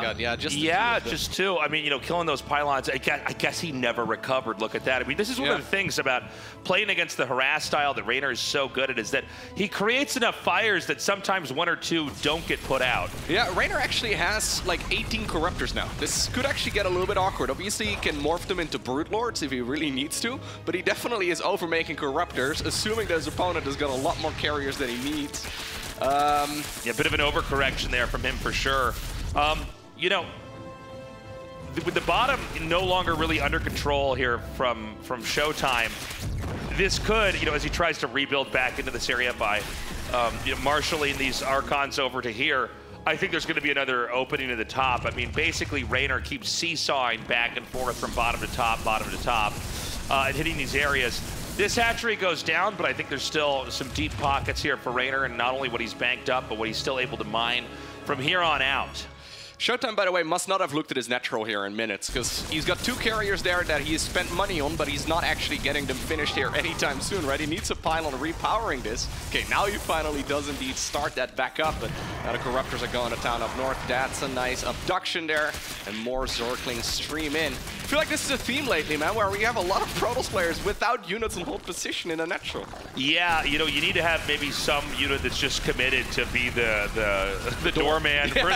god, yeah, just the 2. Yeah, just 2. I mean, you know, killing those pylons, I guess he never recovered. Look at that. I mean, this is one of the things about playing against the harass style that Reynor is so good at, is that he creates enough fires that sometimes 1 or 2 don't get put out. Yeah, Reynor actually has like 18 Corruptors now. This could actually get a little bit awkward. Obviously, he can morph them into Brood Lords if he really needs to, but he definitely is overmaking Corruptors, assuming that his opponent has got a lot more carriers than he needs. Yeah, a bit of an overcorrection there from him for sure. You know, with the bottom no longer really under control here from ShoWTimE, this could, you know, as he tries to rebuild back into this area by you know, marshaling these Archons over to here, I think there's going to be another opening at the top. I mean, basically, Reynor keeps seesawing back and forth from bottom to top, and hitting these areas. This hatchery goes down, but I think there's still some deep pockets here for Reynor, and not only what he's banked up, but what he's still able to mine from here on out. ShoWTimE, by the way, must not have looked at his natural here in minutes, because he's got 2 carriers there that he has spent money on, but he's not actually getting them finished here anytime soon, right? He needs a pylon repowering this. Okay, now he finally does indeed start that back up, but now the Corruptors are going to town up north. That's a nice abduction there, and more Zerglings stream in. I feel like this is a theme lately, man, where we have a lot of Protoss players without units in hold position in a natural. Yeah, you know, you need to have maybe some unit that's just committed to be the doorman for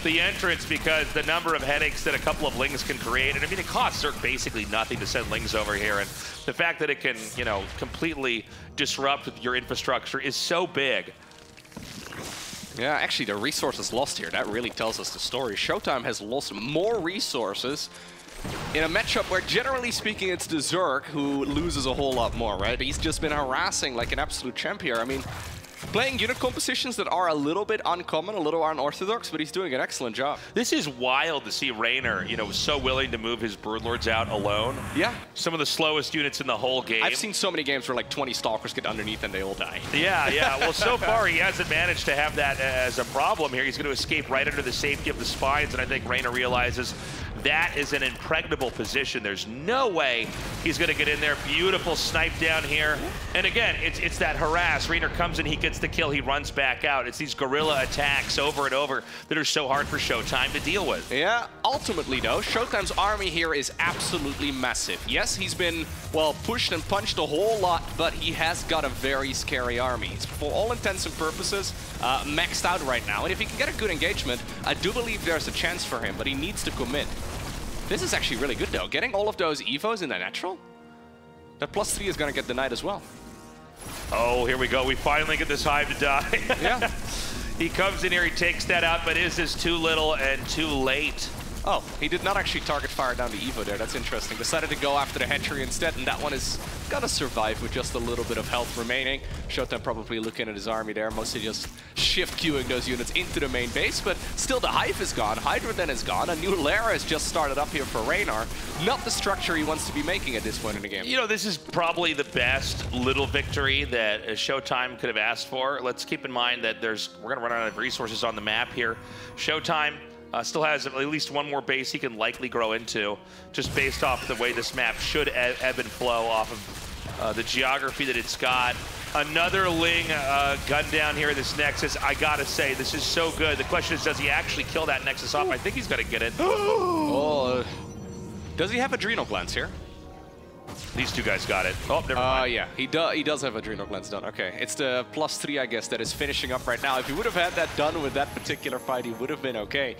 the entrance, because the number of headaches that a couple of Lings can create, and I mean, it costs Zerg basically nothing to send Lings over here, and the fact that it can, you know, completely disrupt your infrastructure is so big. Yeah, actually, the resources lost here, that really tells us the story. ShoWTimE has lost more resources in a matchup where, generally speaking, it's the Zerg who loses a whole lot more, right? He's just been harassing like an absolute champ here. I mean, playing unit compositions that are a little bit uncommon, a little unorthodox, but he's doing an excellent job. This is wild to see Reynor, you know, so willing to move his Broodlords out alone. Yeah. Some of the slowest units in the whole game. I've seen so many games where like 20 Stalkers get underneath and they all die. Yeah, yeah. Well, so far he hasn't managed to have that as a problem here. He's going to escape right under the safety of the spines, and I think Reynor realizes that is an impregnable position. There's no way he's going to get in there. Beautiful snipe down here. And again, it's that harass. Reynor comes in, he gets the kill, he runs back out. It's these guerrilla attacks over and over that are so hard for ShoWTimE to deal with. Yeah, ultimately though, ShoWTimE's army here is absolutely massive. Yes, he's been, well, pushed and punched a whole lot, but he has got a very scary army. He's, for all intents and purposes, maxed out right now. And if he can get a good engagement, I do believe there's a chance for him, but he needs to commit. This is actually really good though. Getting all of those evos in the natural, that +3 is going to get denied as well. Oh, here we go. We finally get this Hive to die. Yeah. He comes in here, he takes that out, but is this too little and too late? Oh, he did not actually target fire down the Evo there. That's interesting. Decided to go after the hatchery instead, and that one is gonna survive with just a little bit of health remaining. ShoWTimE probably looking at his army there, mostly just shift queuing those units into the main base, but still the Hive is gone, Hydra then is gone, a new Lara has just started up here for Reynor. Not the structure he wants to be making at this point in the game. You know, this is probably the best little victory that ShoWTimE could have asked for. Let's keep in mind that we're gonna run out of resources on the map here. ShoWTimE still has at least one more base he can likely grow into, just based off the way this map should ebb and flow off of the geography that it's got. Another Ling gun down here, this Nexus. I gotta say, this is so good. The question is, does he actually kill that Nexus off? I think he's gonna get it. Oh, does he have adrenal glands here? These two guys got it. Oh, never mind. Yeah, he does have adrenal glands done. Okay, it's the +3, I guess, that is finishing up right now. If he would have had that done with that particular fight, he would have been okay.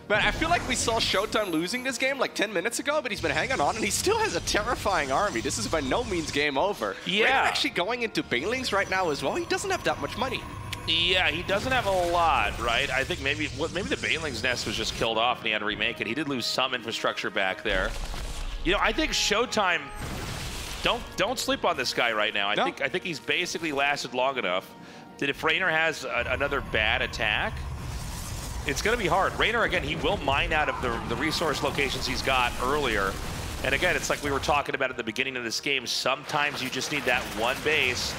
But I feel like we saw ShoWTimE losing this game like 10 minutes ago, but he's been hanging on, and he still has a terrifying army. This is by no means game over. Yeah. Reynor actually going into Banelings right now as well. He doesn't have that much money. Yeah, he doesn't have a lot, right? I think maybe the Baneling's nest was just killed off, and he had to remake it. He did lose some infrastructure back there. You know, I think ShoWTimE, don't sleep on this guy right now. I think he's basically lasted long enough that if Reynor has another bad attack, it's going to be hard. Reynor, again, he will mine out of the resource locations he's got earlier. And again, it's like we were talking about at the beginning of this game. Sometimes you just need that one base.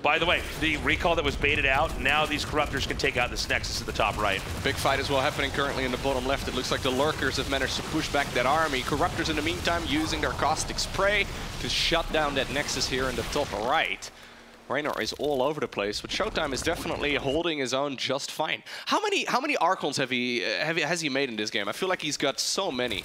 By the way, the recall that was baited out, now these Corruptors can take out this Nexus at the top right. Big fight as well happening currently in the bottom left. It looks like the Lurkers have managed to push back that army. Corruptors in the meantime using their caustic spray to shut down that Nexus here in the top right. Reynor is all over the place, but ShoWTimE is definitely holding his own just fine. How many Archons has he made in this game? I feel like he's got so many.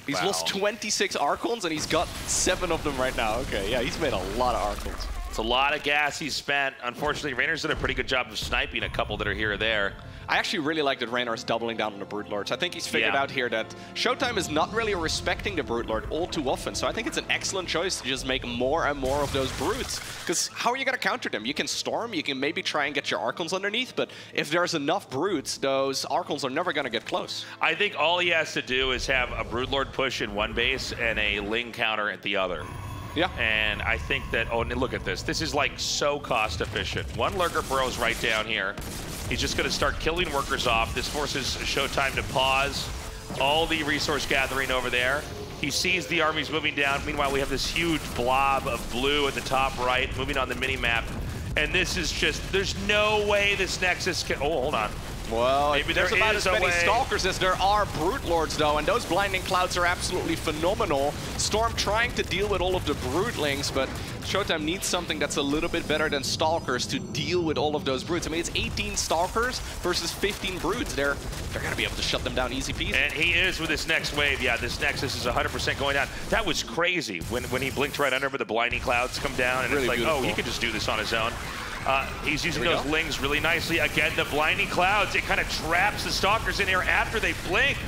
He's lost 26 Archons and he's got 7 of them right now. Okay, yeah, he's made a lot of Archons. It's a lot of gas he's spent. Unfortunately, Reynor's done a pretty good job of sniping a couple that are here or there. I actually really like that Reynor is doubling down on the Brood Lords. I think he's figured out here that ShoWTimE is not really respecting the Brood Lord all too often. So I think it's an excellent choice to just make more and more of those Broods. Because how are you going to counter them? You can storm, you can maybe try and get your Archons underneath, but if there's enough Broods, those Archons are never going to get close. I think all he has to do is have a Brood Lord push in one base and a Ling counter at the other. Yeah. And I think that, oh, and look at this. This is like so cost efficient. One Lurker burrows right down here. He's just going to start killing workers off. This forces ShoWTimE to pause all the resource gathering over there. He sees the armies moving down. Meanwhile, we have this huge blob of blue at the top right, moving on the mini-map. And this is just, there's no way this Nexus can, oh, hold on. Well, maybe there's about as many Stalkers as there are Brood Lords, though, and those Blinding Clouds are absolutely phenomenal. Storm trying to deal with all of the Broodlings, but ShoWTimE needs something that's a little bit better than Stalkers to deal with all of those Broods. I mean, it's 18 Stalkers versus 15 Broods. They're going to be able to shut them down easy peasy. And he is with this next wave. Yeah, this Nexus is 100% going down. That was crazy when he blinked right under, but the Blinding Clouds come down, and really it's like, beautiful. Oh, he could just do this on his own. He's using those Lings really nicely. Again, the Blinding Clouds, it kind of traps the Stalkers in here after they blink.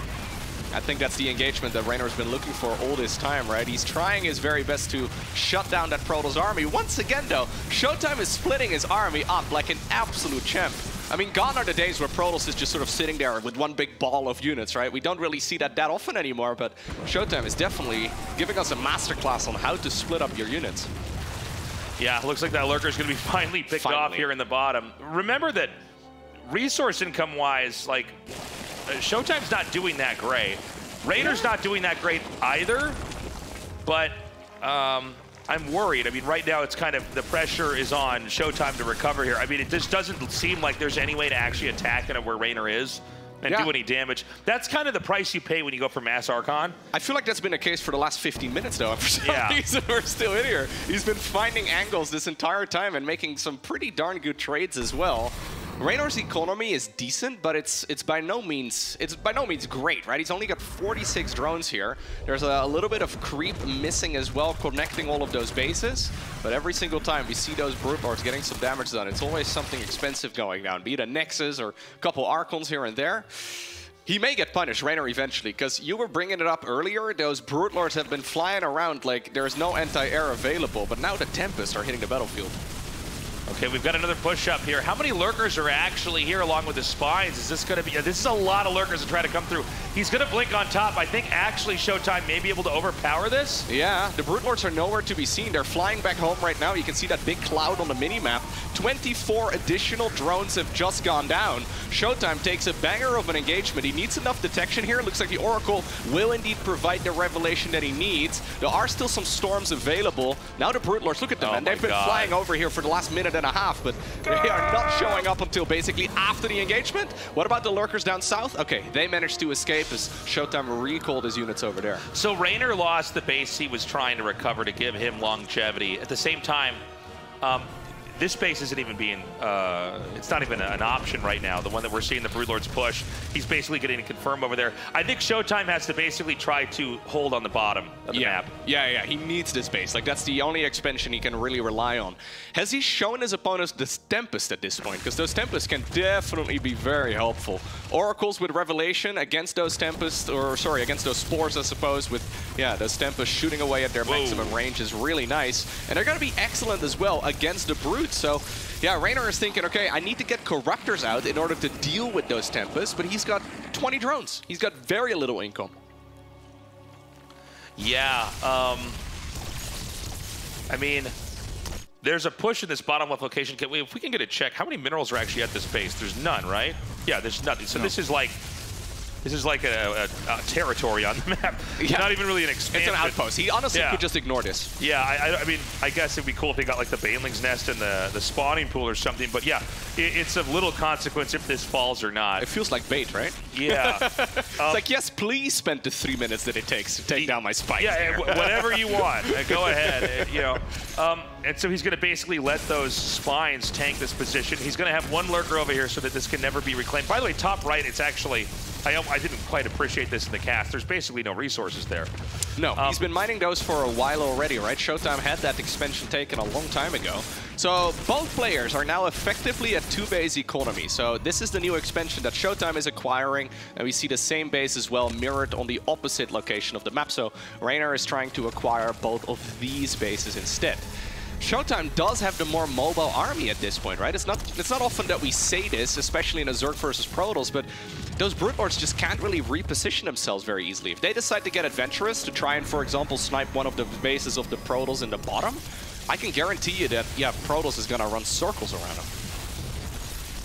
I think that's the engagement that Reynor's been looking for all this time, right? He's trying his very best to shut down that Protoss army. Once again, though, ShoWTimE is splitting his army up like an absolute champ. I mean, gone are the days where Protoss is just sort of sitting there with one big ball of units, right? We don't really see that often anymore, but ShoWTimE is definitely giving us a masterclass on how to split up your units. Yeah, looks like that Lurker is going to be finally picked off here in the bottom. Remember that resource income-wise, like, ShoWTimE's not doing that great. Reynor's not doing that great either, but I'm worried. I mean, right now it's kind of, the pressure is on ShoWTimE to recover here. I mean, it just doesn't seem like there's any way to actually attack where Reynor is. and do any damage. That's kind of the price you pay when you go for Mass Archon. I feel like that's been the case for the last 15 minutes, though. For some reason, we're still in here. He's been finding angles this entire time and making some pretty darn good trades as well. Reynor's economy is decent, but it's by no means great, right? He's only got 46 drones here. There's a little bit of creep missing as well, connecting all of those bases. But every single time we see those Brute Lords getting some damage done, it's always something expensive going down, be it a Nexus or a couple Archons here and there. He may get punished, Reynor, eventually, because you were bringing it up earlier. Those Brute Lords have been flying around like there's no anti-air available, but now the Tempests are hitting the battlefield. Okay, we've got another push up here. How many lurkers are actually here along with the spines? Is this going to be... this is a lot of lurkers to try to come through. He's going to blink on top. I think actually ShoWTimE may be able to overpower this. Yeah, the Brute Lords are nowhere to be seen. They're flying back home right now. You can see that big cloud on the minimap. 24 additional drones have just gone down. ShoWTimE takes a banger of an engagement. He needs enough detection here. Looks like the Oracle will indeed provide the revelation that he needs. There are still some storms available. Now the Brute Lords, look at them, and they've been flying over here for the last minute and a half, but they are not showing up until basically after the engagement. What about the lurkers down south? Okay, they managed to escape as ShoWTimE recalled his units over there. So Reynor lost the base he was trying to recover to give him longevity. At the same time, this base isn't even being, it's not even an option right now. The one that we're seeing the Brood Lords push, he's basically getting to confirm over there. I think ShoWTimE has to basically try to hold on the bottom of the map. Yeah, he needs this base. Like, that's the only expansion he can really rely on. Has he shown his opponents the Tempest at this point? Because those Tempests can definitely be very helpful. Oracles with Revelation against those Tempests, or sorry, against those Spores, I suppose, with, yeah, those Tempests shooting away at their maximum range is really nice. And they're going to be excellent as well against the Brute. So, yeah, Reynor is thinking, okay, I need to get Corruptors out in order to deal with those Tempests, but he's got 20 drones. He's got very little income. Yeah, I mean, there's a push in this bottom left location. If we can get a check, how many minerals are actually at this base? There's none, right? Yeah, there's nothing. So this is like a territory on the map. Yeah. Not even really an expansion. It's an outpost. He honestly could just ignore this. Yeah, I mean, I guess it'd be cool if they got like the Baneling's Nest and the spawning pool or something. But yeah, it's of little consequence if this falls or not. It feels like bait, right? Yeah. It's like, yes, please spend the 3 minutes that it takes to take down my spikes. Yeah, whatever you want. Go ahead. You know. And so he's going to basically let those spines tank this position. He's going to have one lurker over here so that this can never be reclaimed. By the way, top right, it's actually... I didn't quite appreciate this in the cast. There's basically no resources there. No, he's been mining those for a while already, right? ShoWTimE had that expansion taken a long time ago. So both players are now effectively at 2 base economy. So this is the new expansion that ShoWTimE is acquiring, and we see the same base as well mirrored on the opposite location of the map. So Reynor is trying to acquire both of these bases instead. ShoWTimE does have the more mobile army at this point, right? It's not often that we say this, especially in a Zerg versus Protoss, but those Brute Lords just can't really reposition themselves very easily. If they decide to get adventurous to try and, for example, snipe one of the bases of the Protoss in the bottom, I can guarantee you that, yeah, Protoss is going to run circles around them.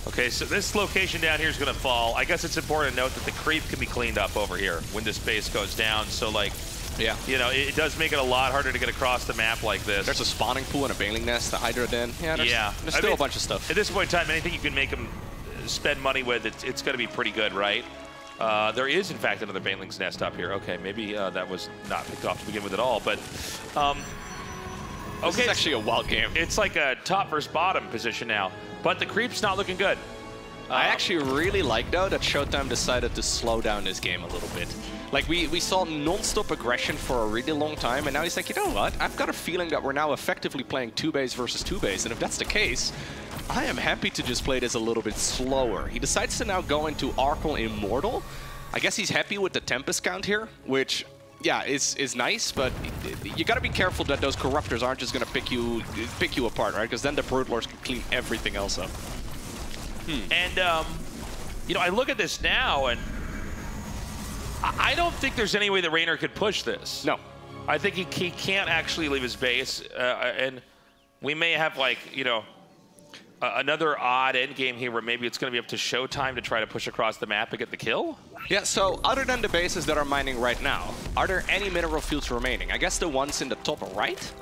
Okay, so this location down here is going to fall. I guess it's important to note that the creep can be cleaned up over here when this base goes down. So, like, yeah, you know, it does make it a lot harder to get across the map like this. There's a spawning pool and a Baneling Nest, the Hydra Den. Yeah, there's still a bunch of stuff. At this point in time, anything you can make them spend money with, it's going to be pretty good, right? There is, in fact, another Baneling's Nest up here. Okay, maybe that was not picked off to begin with at all, but... This is actually a wild game. It's like a top versus bottom position now, but the creep's not looking good. I actually really like, though, that ShoWTimE decided to slow down this game a little bit. Like, we saw non-stop aggression for a really long time, and now he's like, you know what? I've got a feeling that we're now effectively playing 2 base versus 2 base, and if that's the case, I am happy to just play this a little bit slower. He decides to now go into Archon Immortal. I guess he's happy with the Tempest count here, which... yeah, is nice, but you got to be careful that those Corruptors aren't just going to pick you apart, right? Because then the Brood Lords can clean everything else up. And, you know, I look at this now, and I don't think there's any way that Reynor could push this. No. I think he can't actually leave his base, and we may have, like, you know, another odd endgame here where maybe it's going to be up to ShoWTimE to try to push across the map and get the kill? Yeah, so other than the bases that are mining right now, are there any mineral fields remaining? I guess the ones in the top right?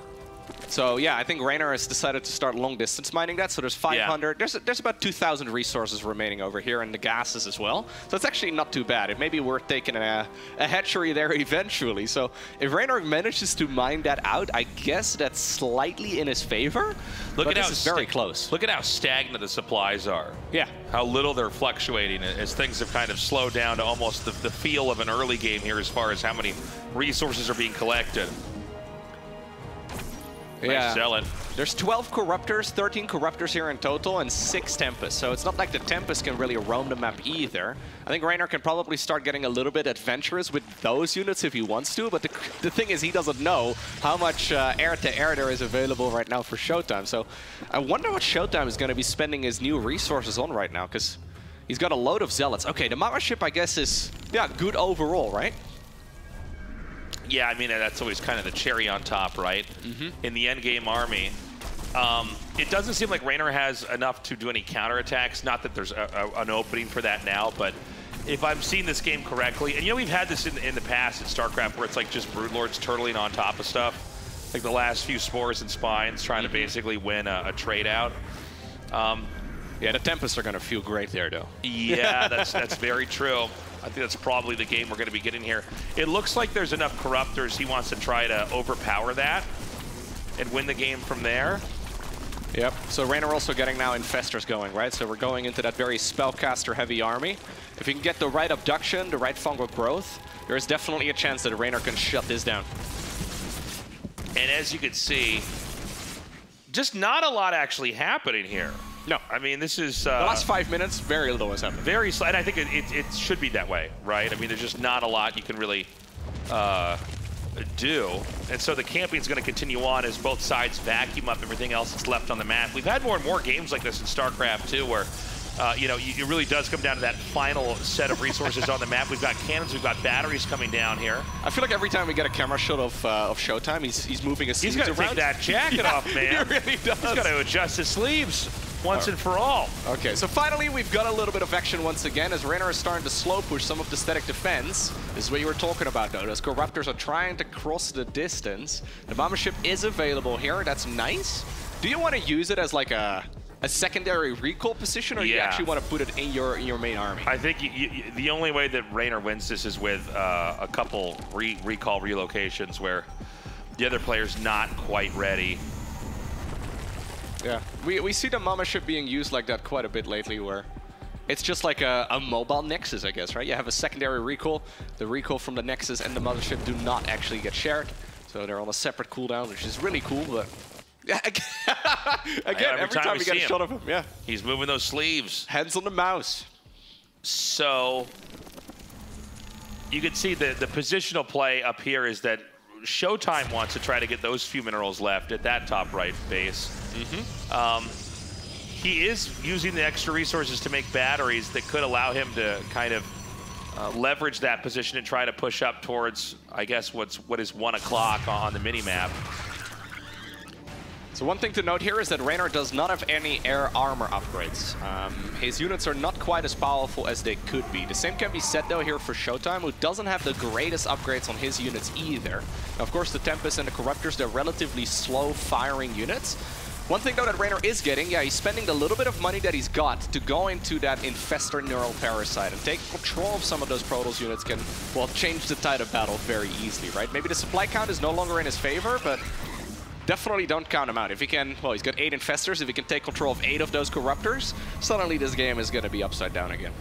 So yeah, I think Reynor has decided to start long distance mining that. So there's 500. Yeah. There's about 2,000 resources remaining over here, and the gases as well. So it's actually not too bad. It may be worth taking a hatchery there eventually. So if Reynor manages to mine that out, I guess that's slightly in his favor. Look at how this is very close. Look at how stagnant the supplies are. Yeah. How little they're fluctuating as things have kind of slowed down to almost the feel of an early game here as far as how many resources are being collected. Yeah. Zealot. There's 12 Corruptors, 13 Corruptors here in total, and 6 Tempests. So it's not like the Tempest can really roam the map either. I think Reynor can probably start getting a little bit adventurous with those units if he wants to, but the thing is he doesn't know how much air-to-air there is available right now for ShoWTimE. So I wonder what ShoWTimE is going to be spending his new resources on right now, because he's got a load of Zealots. Okay, the Mama ship, I guess, is good overall, right? Yeah, I mean, that's always kind of the cherry on top, right? In the endgame army. It doesn't seem like Reynor has enough to do any counterattacks. Not that there's an opening for that now, but if I'm seeing this game correctly, and you know we've had this in the past at StarCraft where it's like just Broodlords turtling on top of stuff. Like the last few Spores and Spines trying to basically win a trade out. Yeah, the Tempests are going to feel great there, though. Yeah, that's very true. I think that's probably the game we're going to be getting here. It looks like there's enough Corruptors. He wants to try to overpower that and win the game from there. Yep. So Reynor also getting now Infestors going, right? So we're going into that very spellcaster-heavy army. If you can get the right abduction, the right fungal growth, there's definitely a chance that Reynor can shut this down. And as you can see, just not a lot actually happening here. No, I mean, this is... the last 5 minutes, very little has happened. Very slow, and I think it should be that way, right? I mean, there's just not a lot you can really do. And so the camping is going to continue on as both sides vacuum up everything else that's left on the map. We've had more and more games like this in StarCraft, too, where, you know, it really does come down to that final set of resources on the map. We've got cannons, we've got batteries coming down here. I feel like every time we get a camera shot of ShoWTimE, he's moving his sleeves around. He's got to take that jacket off, man. He really does. He's got to adjust his sleeves once and for all. Okay, so finally we've got a little bit of action once again as Reynor is starting to slow push some of the static defense. This is what you were talking about, though. Those Corruptors are trying to cross the distance. The Bomber ship is available here. That's nice. Do you want to use it as like a secondary recall position, or do you actually want to put it in your main army? I think the only way that Reynor wins this is with a couple recall relocations where the other player's not quite ready. Yeah, we see the Mama ship being used like that quite a bit lately, where it's just like a mobile Nexus, I guess, right? You have a secondary recall. The recall from the Nexus and the Mothership do not actually get shared, so they're on a separate cooldown, which is really cool, but... Again, every time we get a shot of him, he's moving those sleeves. Hands on the mouse. So, you can see the positional play up here is that ShoWTimE wants to try to get those few minerals left at that top right base. He is using the extra resources to make batteries that could allow him to kind of leverage that position and try to push up towards, I guess, what is 1 o'clock on the mini-map. So one thing to note here is that Reynor does not have any air armor upgrades. His units are not quite as powerful as they could be. The same can be said, though, here for ShoWTimE, who doesn't have the greatest upgrades on his units either. Now, of course, the Tempest and the Corruptors, they're relatively slow-firing units. One thing, though, that Reynor is getting, he's spending the little bit of money that he's got to go into that Infestor Neural Parasite, and take control of some of those Protoss units can, well, change the tide of battle very easily, right? Maybe the supply count is no longer in his favor, but definitely don't count him out. If he can, well, he's got 8 Infestors. If he can take control of 8 of those Corruptors, suddenly this game is going to be upside down again.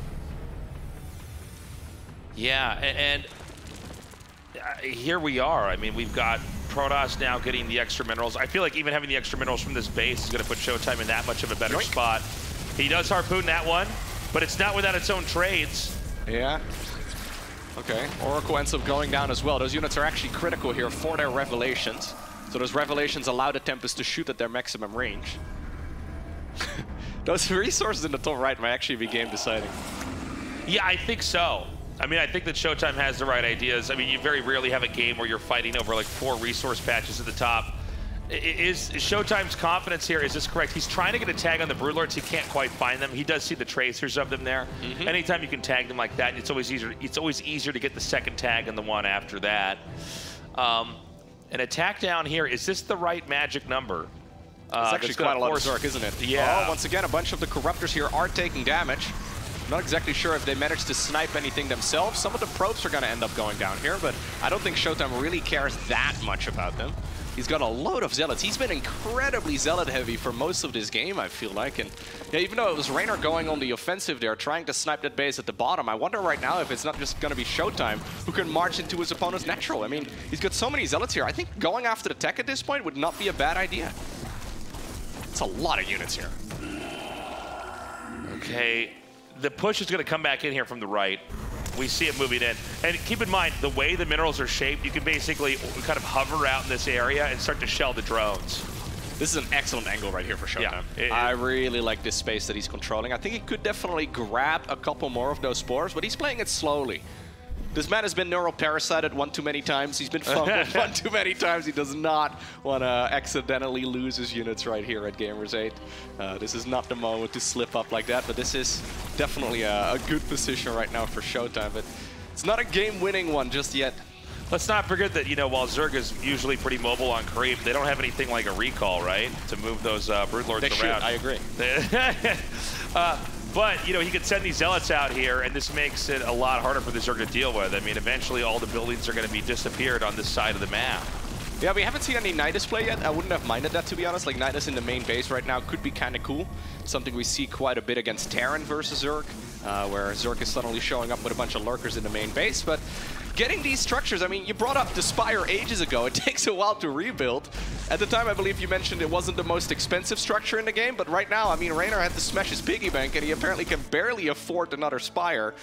Yeah, and here we are. I mean, we've got Protoss now getting the extra minerals. I feel like even having the extra minerals from this base is going to put ShoWTimE in that much of a better spot. He does harpoon that one, but it's not without its own trades. Yeah. Okay, Oracle ends up going down as well. Those units are actually critical here for their Revelations. So those Revelations allow the Tempest to shoot at their maximum range. Those resources in the top right might actually be game deciding. Yeah, I think so. I mean, I think that ShoWTimE has the right ideas. I mean, you very rarely have a game where you're fighting over like 4 resource patches at the top. Is ShoWTimE's confidence here, is this correct? He's trying to get a tag on the Broodlords. He can't quite find them. He does see the tracers of them there. Anytime you can tag them like that, it's always easier to get the second tag and the one after that. An attack down here. Is this the right magic number? It's actually quite a lot of Zerg, isn't it? Yeah. Oh, once again, a bunch of the Corruptors here are taking damage. Not exactly sure if they managed to snipe anything themselves. Some of the probes are going to end up going down here, but I don't think ShoWTimE really cares that much about them. He's got a load of Zealots. He's been incredibly Zealot heavy for most of this game, I feel like. And yeah, even though it was Reynor going on the offensive there, trying to snipe that base at the bottom, I wonder right now if it's not just going to be ShoWTimE who can march into his opponent's natural. I mean, he's got so many Zealots here. I think going after the tech at this point would not be a bad idea. It's a lot of units here. Okay, the push is going to come back in here from the right. We see it moving in. And keep in mind, the way the minerals are shaped, you can basically kind of hover out in this area and start to shell the drones. This is an excellent angle right here for ShoWTimE. Yeah, I really like this space that he's controlling. I think he could definitely grab a couple more of those spores, but he's playing it slowly. This man has been neural parasited one too many times. He's been fumbled one too many times. He does not want to accidentally lose his units right here at Gamers8. This is not the moment to slip up like that, but this is definitely a good position right now for ShoWTimE, but it's not a game-winning one just yet. Let's not forget that, you know, while Zerg is usually pretty mobile on creep, they don't have anything like a recall, right? To move those Broodlords around. I agree. But, you know, he could send these Zealots out here, and this makes it a lot harder for the Zerg to deal with. I mean, eventually all the buildings are going to be disappeared on this side of the map. Yeah, we haven't seen any Nidus play yet. I wouldn't have minded that, to be honest. Like, Nidus in the main base right now could be kind of cool. Something we see quite a bit against Terran versus Zerg, where Zerg is suddenly showing up with a bunch of lurkers in the main base. But getting these structures, I mean, you brought up the Spire ages ago. It takes a while to rebuild. At the time, I believe you mentioned it wasn't the most expensive structure in the game, but right now, I mean, Reynor had to smash his piggy bank, and he apparently can barely afford another Spire.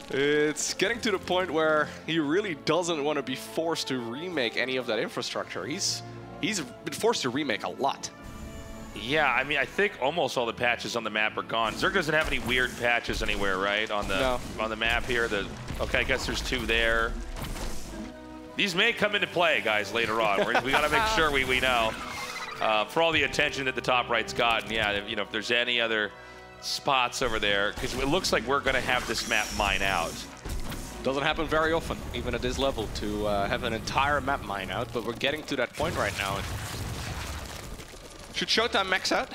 It's getting to the point where he really doesn't want to be forced to remake any of that infrastructure. He's been forced to remake a lot. Yeah, I mean, I think almost all the patches on the map are gone. Zerg doesn't have any weird patches anywhere, right? On the map here. Okay, I guess there's 2 there. These may come into play, guys, later on. We got to make sure we know. For all the attention that the top right's gotten, yeah, you know, if there's any other spots over there, because it looks like we're going to have this map mine out. Doesn't happen very often, even at this level, to have an entire map mine out, but we're getting to that point right now. Should ShoWTimE max out?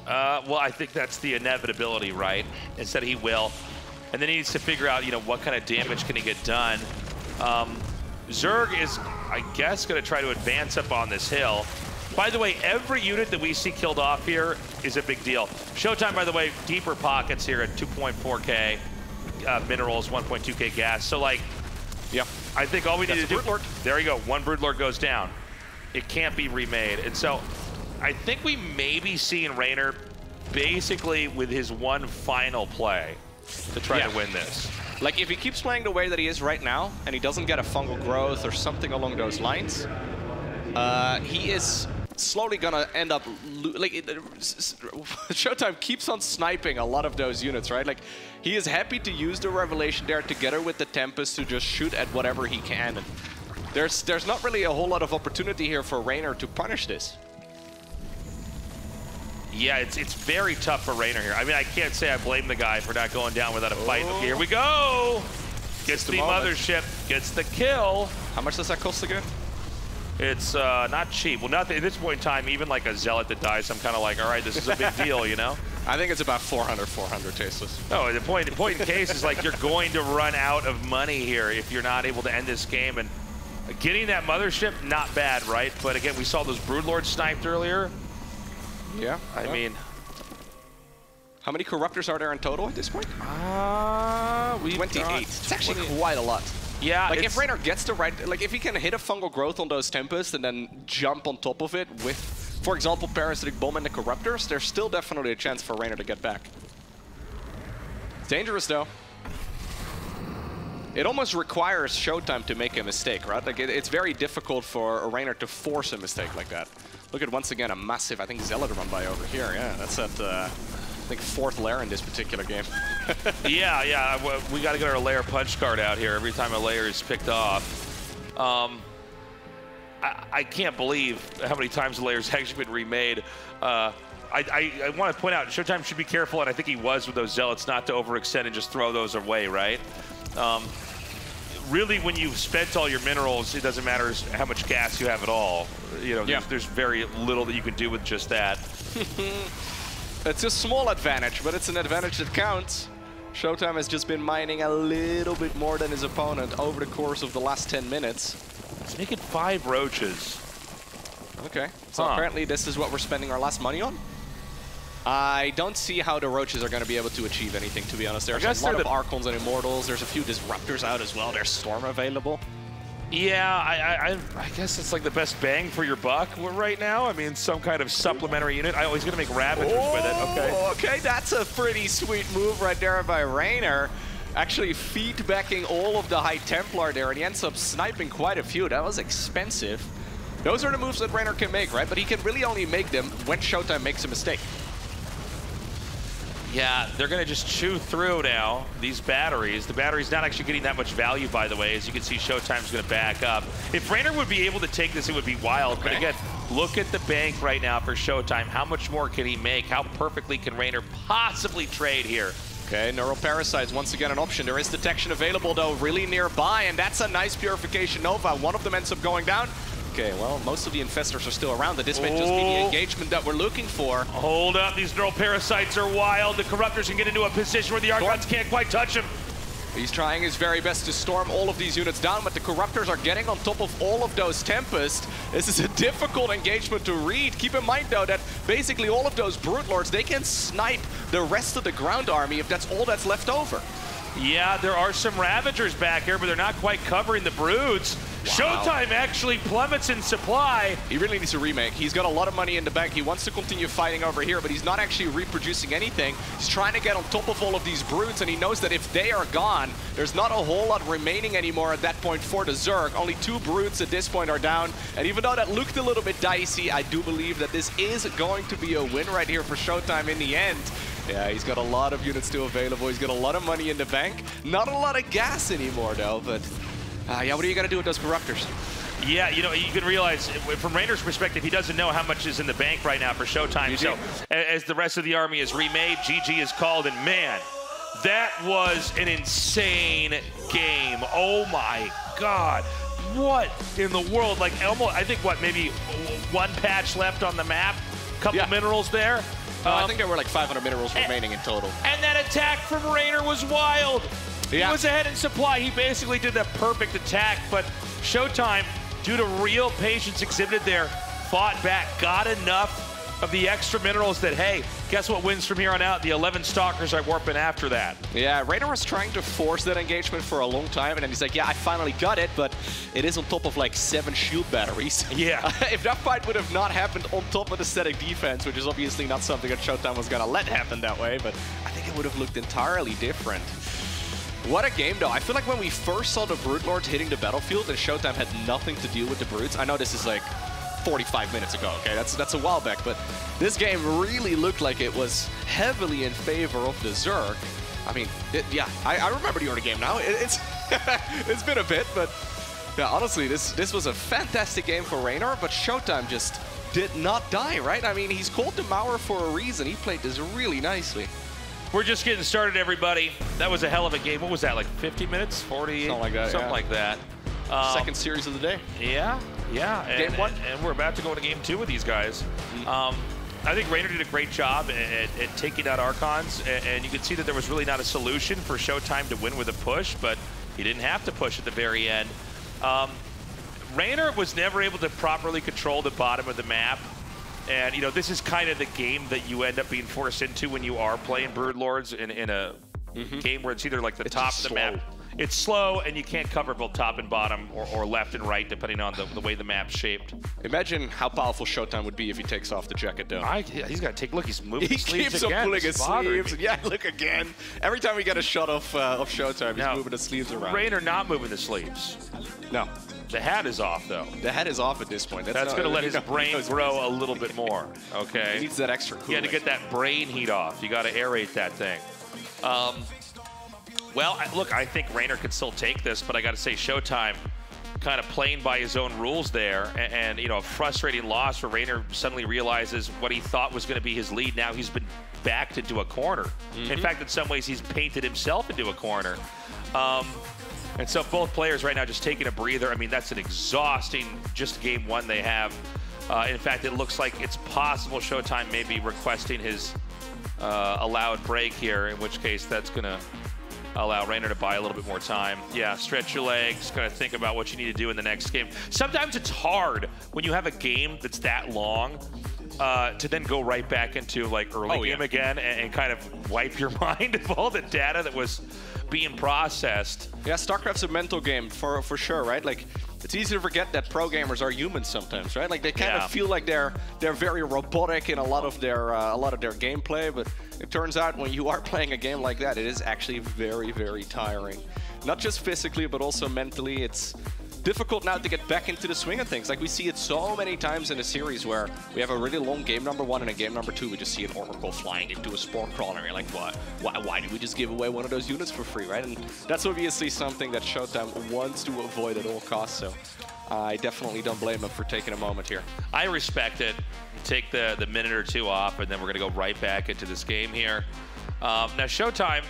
Well, I think that's the inevitability, right? Instead, he will. And then he needs to figure out, you know, what kind of damage can he get done. Zerg is, I guess, going to try to advance up on this hill. By the way, every unit that we see killed off here is a big deal. ShoWTimE, by the way, deeper pockets here at 2.4K minerals, 1.2K gas. So, like, yeah, I think all we need to do... There you go. 1 Broodlord goes down. It can't be remade. And so I think we may be seeing Reynor basically with his one final play to try to win this. Like, if he keeps playing the way that he is right now, and he doesn't get a fungal growth or something along those lines, he is slowly gonna end up ShoWTimE keeps on sniping a lot of those units, right? Like, he is happy to use the Revelation there together with the Tempest to just shoot at whatever he can. And there's not really a whole lot of opportunity here for Reynor to punish this. Yeah, it's very tough for Reynor here. I mean, I can't say I blame the guy for not going down without a fight. Okay, here we go. Gets the mothership, gets the kill. How much does that cost again? It's not cheap. Well, not at this point in time, even like a Zealot that dies, I'm kind of like, all right, this is a big deal, you know? I think it's about 400 tasteless. No, the point in case is like you're going to run out of money here if you're not able to end this game. And getting that mothership, not bad, right? But again, we saw those Broodlords sniped earlier. Yeah. I mean... How many Corruptors are there in total at this point? 28. It's actually quite a lot. Yeah, like if Reynor gets the right, like if he can hit a fungal growth on those Tempests and then jump on top of it with, for example, Parasitic Bomb and the Corruptors, there's still definitely a chance for Reynor to get back. It's dangerous though. It almost requires ShoWTimE to make a mistake, right? Like it's very difficult for a Reynor to force a mistake like that. Look at once again a massive, I think, Zealot run by over here. Yeah, that's at I think 4th lair in this particular game. yeah, we got to get our lair punch card out here every time a layer is picked off. I can't believe how many times the layer's actually been remade. I want to point out, ShoWTimE should be careful, and I think he was with those Zealots, not to overextend and just throw those away, right? really, when you've spent all your minerals, it doesn't matter how much gas you have at all. You know, there's very little that you can do with just that. It's a small advantage, but it's an advantage that counts. ShoWTimE has just been mining a little bit more than his opponent over the course of the last 10 minutes. Let's make it 5 roaches. Okay, so apparently this is what we're spending our last money on. I don't see how the roaches are going to be able to achieve anything, to be honest. There's a lot of Archons and Immortals. There's a few Disruptors out as well. There's Storm available. Yeah, I guess it's like the best bang for your buck right now. I mean, some kind of supplementary unit. I always going to make Ravagers with it. Okay. Okay, that's a pretty sweet move right there by Reynor. Actually feedbacking all of the High Templar there, and he ends up sniping quite a few. That was expensive. Those are the moves that Reynor can make, right? But he can really only make them when ShoWTimE makes a mistake. Yeah, they're going to just chew through now, these batteries. The battery's not actually getting that much value, by the way. As you can see, ShoWTimE's going to back up. If Reynor would be able to take this, it would be wild. But again, look at the bank right now for ShoWTimE. How much more can he make? How perfectly can Reynor possibly trade here? Okay, Neural Parasites, once again an option. There is detection available, though, really nearby, and that's a nice Purification Nova. One of them ends up going down. Okay, well, most of the Infestors are still around, but this may just be the engagement that we're looking for. Hold up, these Neural Parasites are wild. The Corruptors can get into a position where the Archons can't quite touch him. He's trying his very best to storm all of these units down, but the Corruptors are getting on top of all of those Tempest. This is a difficult engagement to read. Keep in mind, though, that basically all of those Brute Lords, they can snipe the rest of the ground army if that's all that's left over. Yeah, there are some Ravagers back here, but they're not quite covering the Brutes. Wow. ShoWTimE actually plummets in supply. He really needs a remake. He's got a lot of money in the bank. He wants to continue fighting over here, but he's not actually reproducing anything. He's trying to get on top of all of these Brutes, and he knows that if they are gone, there's not a whole lot remaining anymore at that point for the Zerg. Only 2 Brutes at this point are down, and even though that looked a little bit dicey, I do believe that this is going to be a win right here for ShoWTimE in the end. Yeah, he's got a lot of units still available. He's got a lot of money in the bank. Not a lot of gas anymore, though, but yeah, what are you going to do with those Corruptors? Yeah, you know, you can realize, from Reynor's perspective, he doesn't know how much is in the bank right now for ShoWTimE. So, as the rest of the army is remade, GG is called, and man, that was an insane game. Oh my God. What in the world? Like, almost, I think, what, maybe 1 patch left on the map? Couple minerals there? I think there were like 500 minerals remaining in total. And that attack from Reynor was wild. Yeah. He was ahead in supply. He basically did the perfect attack, but ShoWTimE, due to real patience exhibited there, fought back, got enough of the extra minerals that, hey, guess what wins from here on out? The 11 Stalkers are warping after that. Yeah, Reynor was trying to force that engagement for a long time, and then he's like, yeah, I finally got it, but it is on top of like 7 shield batteries. Yeah. If that fight would have not happened on top of the static defense, which is obviously not something that ShoWTimE was gonna let happen that way, but I think it would have looked entirely different. What a game, though. I feel like when we first saw the Brute Lords hitting the battlefield and ShoWTimE had nothing to deal with the Brutes, I know this is like 45 minutes ago, okay? That's a while back, but this game really looked like it was heavily in favor of the Zerg. I mean, yeah, I remember the early game now. It's it's been a bit, but yeah, honestly, this was a fantastic game for Reynor, but ShoWTimE just did not die, right? I mean, he's called the Mauer for a reason. He played this really nicely. We're just getting started, everybody. That was a hell of a game. What was that, like 50 minutes? 40? Something like that, Something like that. Second series of the day. Yeah, yeah. Game 1. And we're about to go into game 2 with these guys. I think Reynor did a great job at taking out Archons, and you could see that there was really not a solution for ShoWTimE to win with a push, but he didn't have to push at the very end. Reynor was never able to properly control the bottom of the map. And, you know, this is kind of the game that you end up being forced into when you are playing Brood Lords in a game where it's either like the top of the map. It's slow, and you can't cover both top and bottom or left and right, depending on the way the map's shaped. Imagine how powerful ShoWTimE would be if he takes off the jacket, though. Yeah, he's got to take, look, he's moving his sleeves again. He keeps on pulling his sleeves. Me. Yeah, look again. Every time we get a shot of ShoWTimE, he's moving the sleeves around. Reynor not moving the sleeves. No. The hat is off, though. The hat is off at this point. That's going to let his brain grow a little bit more, okay? He needs that extra cooling. You got to get that brain heat off. You got to aerate that thing. Well, look, I think Reynor can still take this, but I got to say ShoWTimE kind of playing by his own rules there, and you know, a frustrating loss where Reynor suddenly realizes what he thought was going to be his lead. Now he's been backed into a corner. In fact, in some ways, he's painted himself into a corner. And so both players right now just taking a breather. I mean, that's an exhausting just game one they have. In fact, it looks like it's possible ShoWTimE may be requesting his allowed break here, in which case that's going to allow Reynor to buy a little bit more time. Yeah, stretch your legs, kind of think about what you need to do in the next game. Sometimes it's hard when you have a game that's that long to then go right back into like early game again and kind of wipe your mind of all the data that was being processed. Yeah, StarCraft's a mental game for sure, right? Like, it's easy to forget that pro gamers are humans sometimes, right? Like they kind of feel like they're very robotic in a lot of their gameplay, but it turns out when you are playing a game like that, it is actually very, very tiring. Not just physically, but also mentally. It's difficult now to get back into the swing of things. Like we see it so many times in the series where we have a really long game number one and a game number two, we just see an Oracle flying into a Spore Crawler. And you're like, what? Why did we just give away one of those units for free, right? And that's obviously something that ShoWTimE wants to avoid at all costs. So I definitely don't blame him for taking a moment here. I respect it. Take the minute or two off, and then we're going to go right back into this game here. Now, ShoWTimE,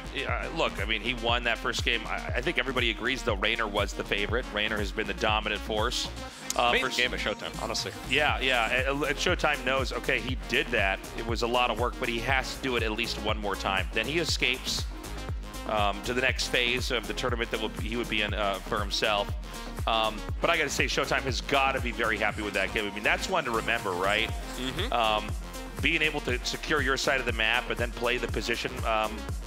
look, I mean, he won that first game. I think everybody agrees, though, Reynor was the favorite. Reynor has been the dominant force. First game at ShoWTimE, honestly. Yeah, yeah. And ShoWTimE knows, okay, he did that. It was a lot of work, but he has to do it at least one more time. Then he escapes to the next phase of the tournament that he would be in for himself. But I got to say, ShoWTimE has got to be very happy with that game. I mean, that's one to remember, right? Being able to secure your side of the map and then play the position,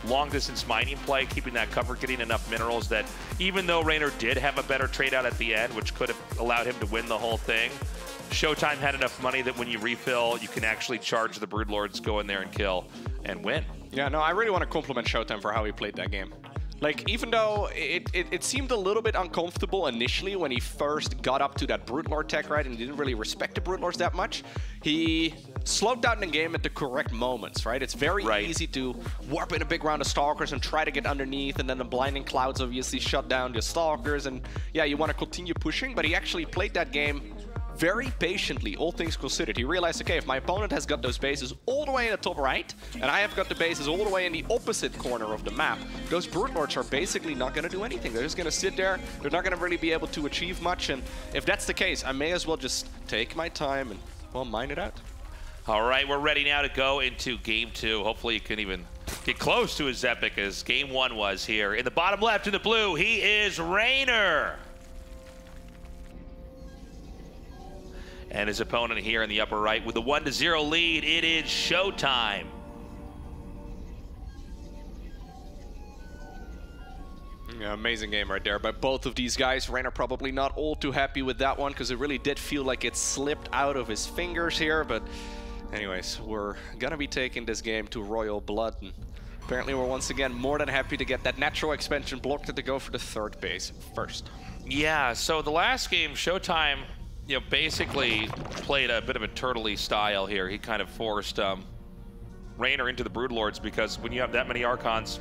long-distance mining play, keeping that cover, getting enough minerals that even though Reynor did have a better trade out at the end, which could have allowed him to win the whole thing, ShoWTimE had enough money that when you refill, you can actually charge the Broodlords, go in there and kill and win. Yeah, no, I really want to compliment ShoWTimE for how he played that game. Like, even though it seemed a little bit uncomfortable initially when he first got up to that Broodlord tech, right, and he didn't really respect the Broodlords that much, he slowed down the game at the correct moments, right? It's very easy to warp in a big round of Stalkers and try to get underneath, and then the Blinding Clouds obviously shut down the Stalkers, and yeah, you want to continue pushing, but he actually played that game very patiently, all things considered. He realized, okay, if my opponent has got those bases all the way in the top right, and I have got the bases all the way in the opposite corner of the map, those Broodlords are basically not going to do anything. They're just going to sit there. They're not going to really be able to achieve much, and if that's the case, I may as well just take my time and, well, mine it out. All right, we're ready now to go into game two. Hopefully you can even get close to as epic as game one was here. In the bottom left, in the blue, he is Reynor. And his opponent here in the upper right with a 1-0 lead, it is ShoWTimE. Yeah, amazing game right there by both of these guys. Reynor probably not all too happy with that one because it really did feel like it slipped out of his fingers here. But anyways, we're going to be taking this game to Royal Blood. And apparently we're once again more than happy to get that natural expansion blocked to go for the third base first. Yeah, so the last game, ShoWTimE, you know, basically played a bit of a turtley style here. He kind of forced Reynor into the Broodlords because when you have that many Archons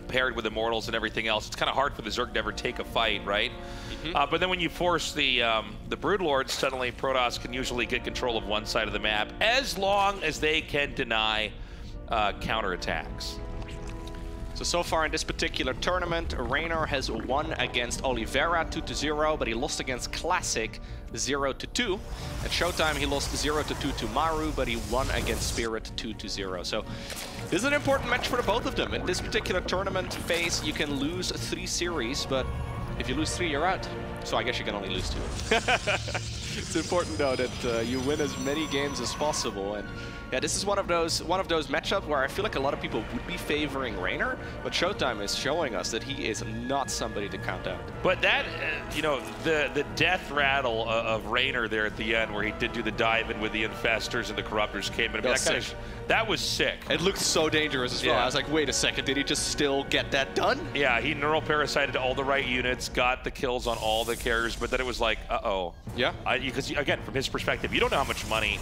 paired with Immortals and everything else, it's kind of hard for the Zerg to ever take a fight, right? But then when you force the Broodlords, suddenly Protoss can usually get control of one side of the map as long as they can deny counterattacks. So far in this particular tournament, Reynor has won against Oliveira 2-0, but he lost against Classic 0-2. At ShoWTimE, he lost 0-2 to Maru, but he won against Spirit 2-0. So this is an important match for the both of them. In this particular tournament phase, you can lose 3 series, but if you lose 3, you're out. So I guess you can only lose 2. It's important though that you win as many games as possible, and yeah, this is one of those matchups where I feel like a lot of people would be favoring Reynor, but ShoWTimE is showing us that he is not somebody to count out. But that, you know, the death rattle of Reynor there at the end, where he did do the dive in with the Infestors and the Corruptors came in. I mean, that was sick. It looked so dangerous as well. I was like, wait a second, did he just still get that done? Yeah, he neural parasited all the right units, got the kills on all the carriers, but then it was like, uh-oh. Yeah. Because again, from his perspective, you don't know how much money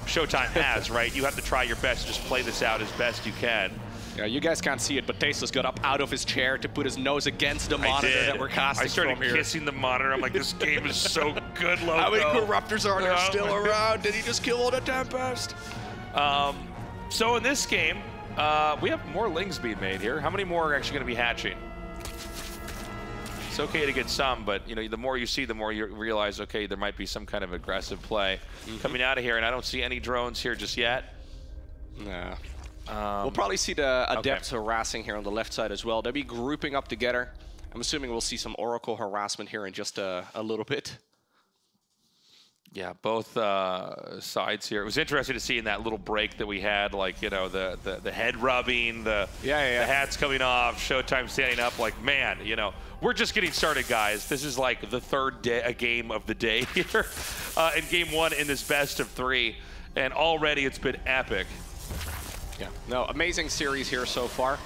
ShoWTimE has, right? You have to try your best to just play this out as best you can. Yeah, you guys can't see it, but Tasteless got up out of his chair to put his nose against the monitor that we're casting from here. I started kissing the monitor. I'm like, this game is so good, Loco. How many Corruptors are there still around? Did he just kill all the Tempest? So in this game, we have more Lings being made here. How many more are actually going to be hatching? It's okay to get some, but you know, the more you see, the more you realize, okay, there might be some kind of aggressive play coming out of here, and I don't see any drones here just yet. Nah. We'll probably see the Adepts harassing here on the left side as well. They'll be grouping up together. I'm assuming we'll see some Oracle harassment here in just a little bit. Yeah, both sides here. It was interesting to see in that little break that we had, like, you know, the head rubbing, the hats coming off, ShoWTimE standing up. Like, man, you know, we're just getting started, guys. This is like the third game of the day here in game 1 in this best of 3, and already it's been epic. Yeah, no, amazing series here so far.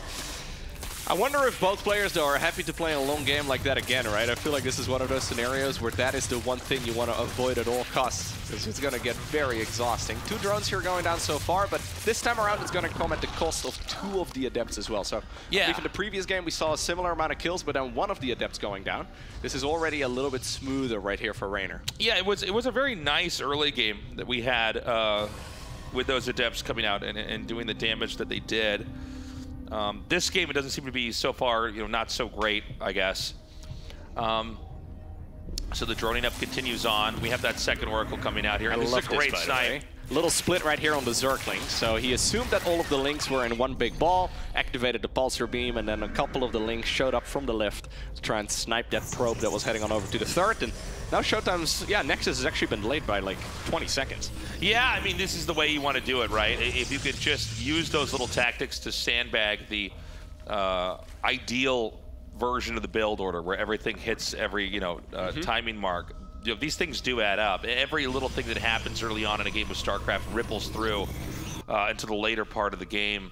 I wonder if both players, though, are happy to play a long game like that again, right? I feel like this is one of those scenarios where that is the one thing you want to avoid at all costs, because it's going to get very exhausting. 2 drones here going down so far, but this time around it's going to come at the cost of 2 of the Adepts as well. So yeah, in the previous game we saw a similar amount of kills, but then 1 of the Adepts going down. This is already a little bit smoother right here for Reynor. Yeah, it was a very nice early game that we had with those Adepts coming out and doing the damage that they did. This game, it doesn't seem to be so far, you know, not so great, I guess. So the droning up continues on. We have that second Oracle coming out here. And this is a great snipe. Little split right here on the Zergling. So he assumed that all of the links were in one big ball, activated the pulsar beam, and then a couple of the links showed up from the left to try and snipe that probe that was heading on over to the third. And now ShoWTimE's, Nexus has actually been delayed by like 20 seconds. Yeah, I mean, this is the way you want to do it, right? If you could just use those little tactics to sandbag the ideal version of the build order where everything hits every, you know, timing mark. You know, these things do add up. Every little thing that happens early on in a game of StarCraft ripples through into the later part of the game.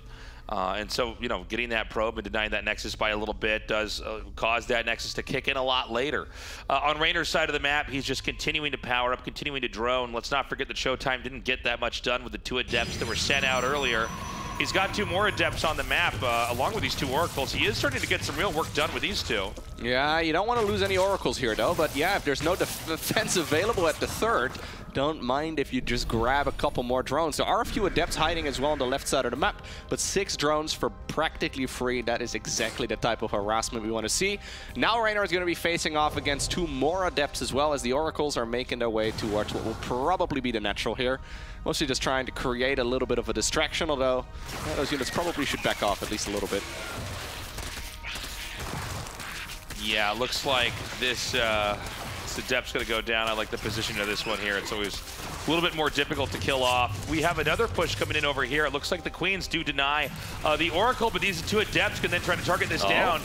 And so, you know, getting that probe and denying that Nexus by a little bit does cause that Nexus to kick in a lot later. On Reynor's side of the map, he's just continuing to power up, continuing to drone. Let's not forget that ShoWTimE didn't get that much done with the 2 Adepts that were sent out earlier. He's got 2 more Adepts on the map, along with these 2 Oracles. He is starting to get some real work done with these 2. Yeah, you don't want to lose any Oracles here, though. But yeah, if there's no defense available at the third, don't mind if you just grab a couple more drones. There are a few Adepts hiding as well on the left side of the map, but 6 drones for practically free. That is exactly the type of harassment we want to see. Now Reynor is going to be facing off against 2 more Adepts as well, as the Oracles are making their way towards what will probably be the natural here. Mostly just trying to create a little bit of a distraction, although those units probably should back off at least a little bit. Yeah, looks like this Adept's going to go down. I like the position of this one here. It's always a little bit more difficult to kill off. We have another push coming in over here. It looks like the Queens do deny the Oracle, but these 2 Adepts can then try to target this down.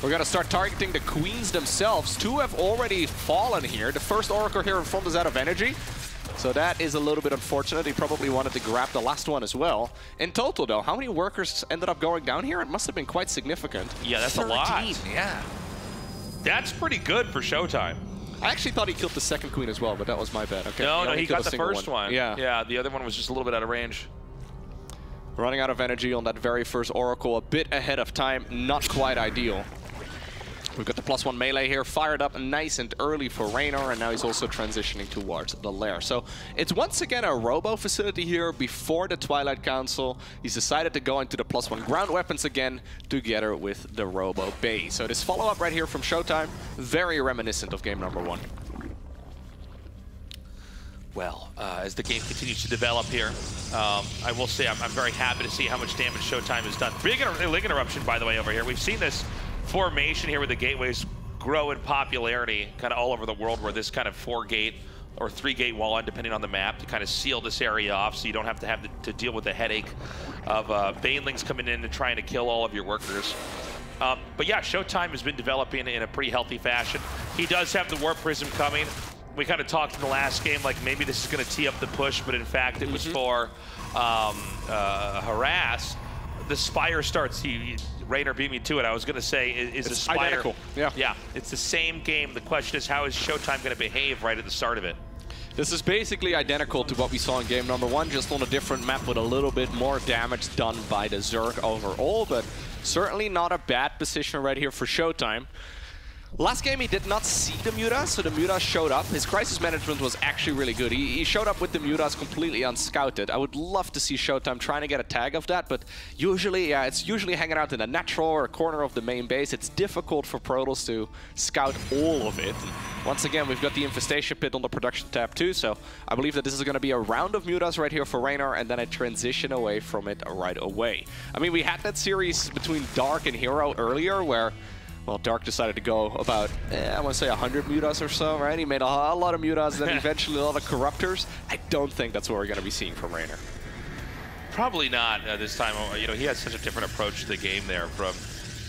We're going to start targeting the Queens themselves. 2 have already fallen here. The first Oracle here in front is out of energy. So that is a little bit unfortunate. He probably wanted to grab the last one as well. In total, though, how many workers ended up going down here? It must have been quite significant. Yeah, that's 13. A lot. Yeah. That's pretty good for ShoWTimE. I actually thought he killed the second Queen as well, but that was my bad. Okay. No, he got the first one. Yeah, the other one was just a little bit out of range. Running out of energy on that very first Oracle, a bit ahead of time, not quite ideal. We've got the +1 melee here fired up nice and early for Reynor, and now he's also transitioning towards the lair. So it's once again a robo facility here before the Twilight Council. He's decided to go into the +1 ground weapons again together with the robo bay. So this follow-up right here from ShoWTimE, very reminiscent of game number 1. Well, as the game continues to develop here, I will say I'm very happy to see how much damage ShoWTimE has done. Big link interruption, by the way, over here. We've seen this formation here where the gateways grow in popularity kind of all over the world, where this kind of 4-gate or 3-gate wall, depending on the map, to kind of seal this area off so you don't have to deal with the headache of banelings coming in and trying to kill all of your workers. But yeah, ShoWTimE has been developing in a pretty healthy fashion. He does have the Warp Prism coming. We kind of talked in the last game like maybe this is going to tee up the push, but in fact it was for harass. The Spire starts, Reynor beat me to it. I was going to say, is the Spire identical? Yeah, it's the same game. The question is, how is ShoWTimE going to behave right at the start of it? This is basically identical to what we saw in game number 1, just on a different map with a little bit more damage done by the Zerg overall, but certainly not a bad position right here for ShoWTimE. Last game he did not see the Mutas, so the Mutas showed up. His crisis management was actually really good. He showed up with the Mutas completely unscouted. I would love to see ShoWTimE trying to get a tag of that, but usually, yeah, it's usually hanging out in a natural or a corner of the main base. It's difficult for Protoss to scout all of it. Once again, we've got the Infestation Pit on the production tab too, so I believe that this is going to be a round of Mutas right here for Reynor, and then a transition away from it right away. I mean, we had that series between Dark and Hero earlier where, well, Dark decided to go about, I want to say 100 Mutas or so, right? He made a lot of Mutas, then eventually a lot of Corruptors. I don't think that's what we're going to be seeing from Reynor. Probably not this time. You know, he has such a different approach to the game there from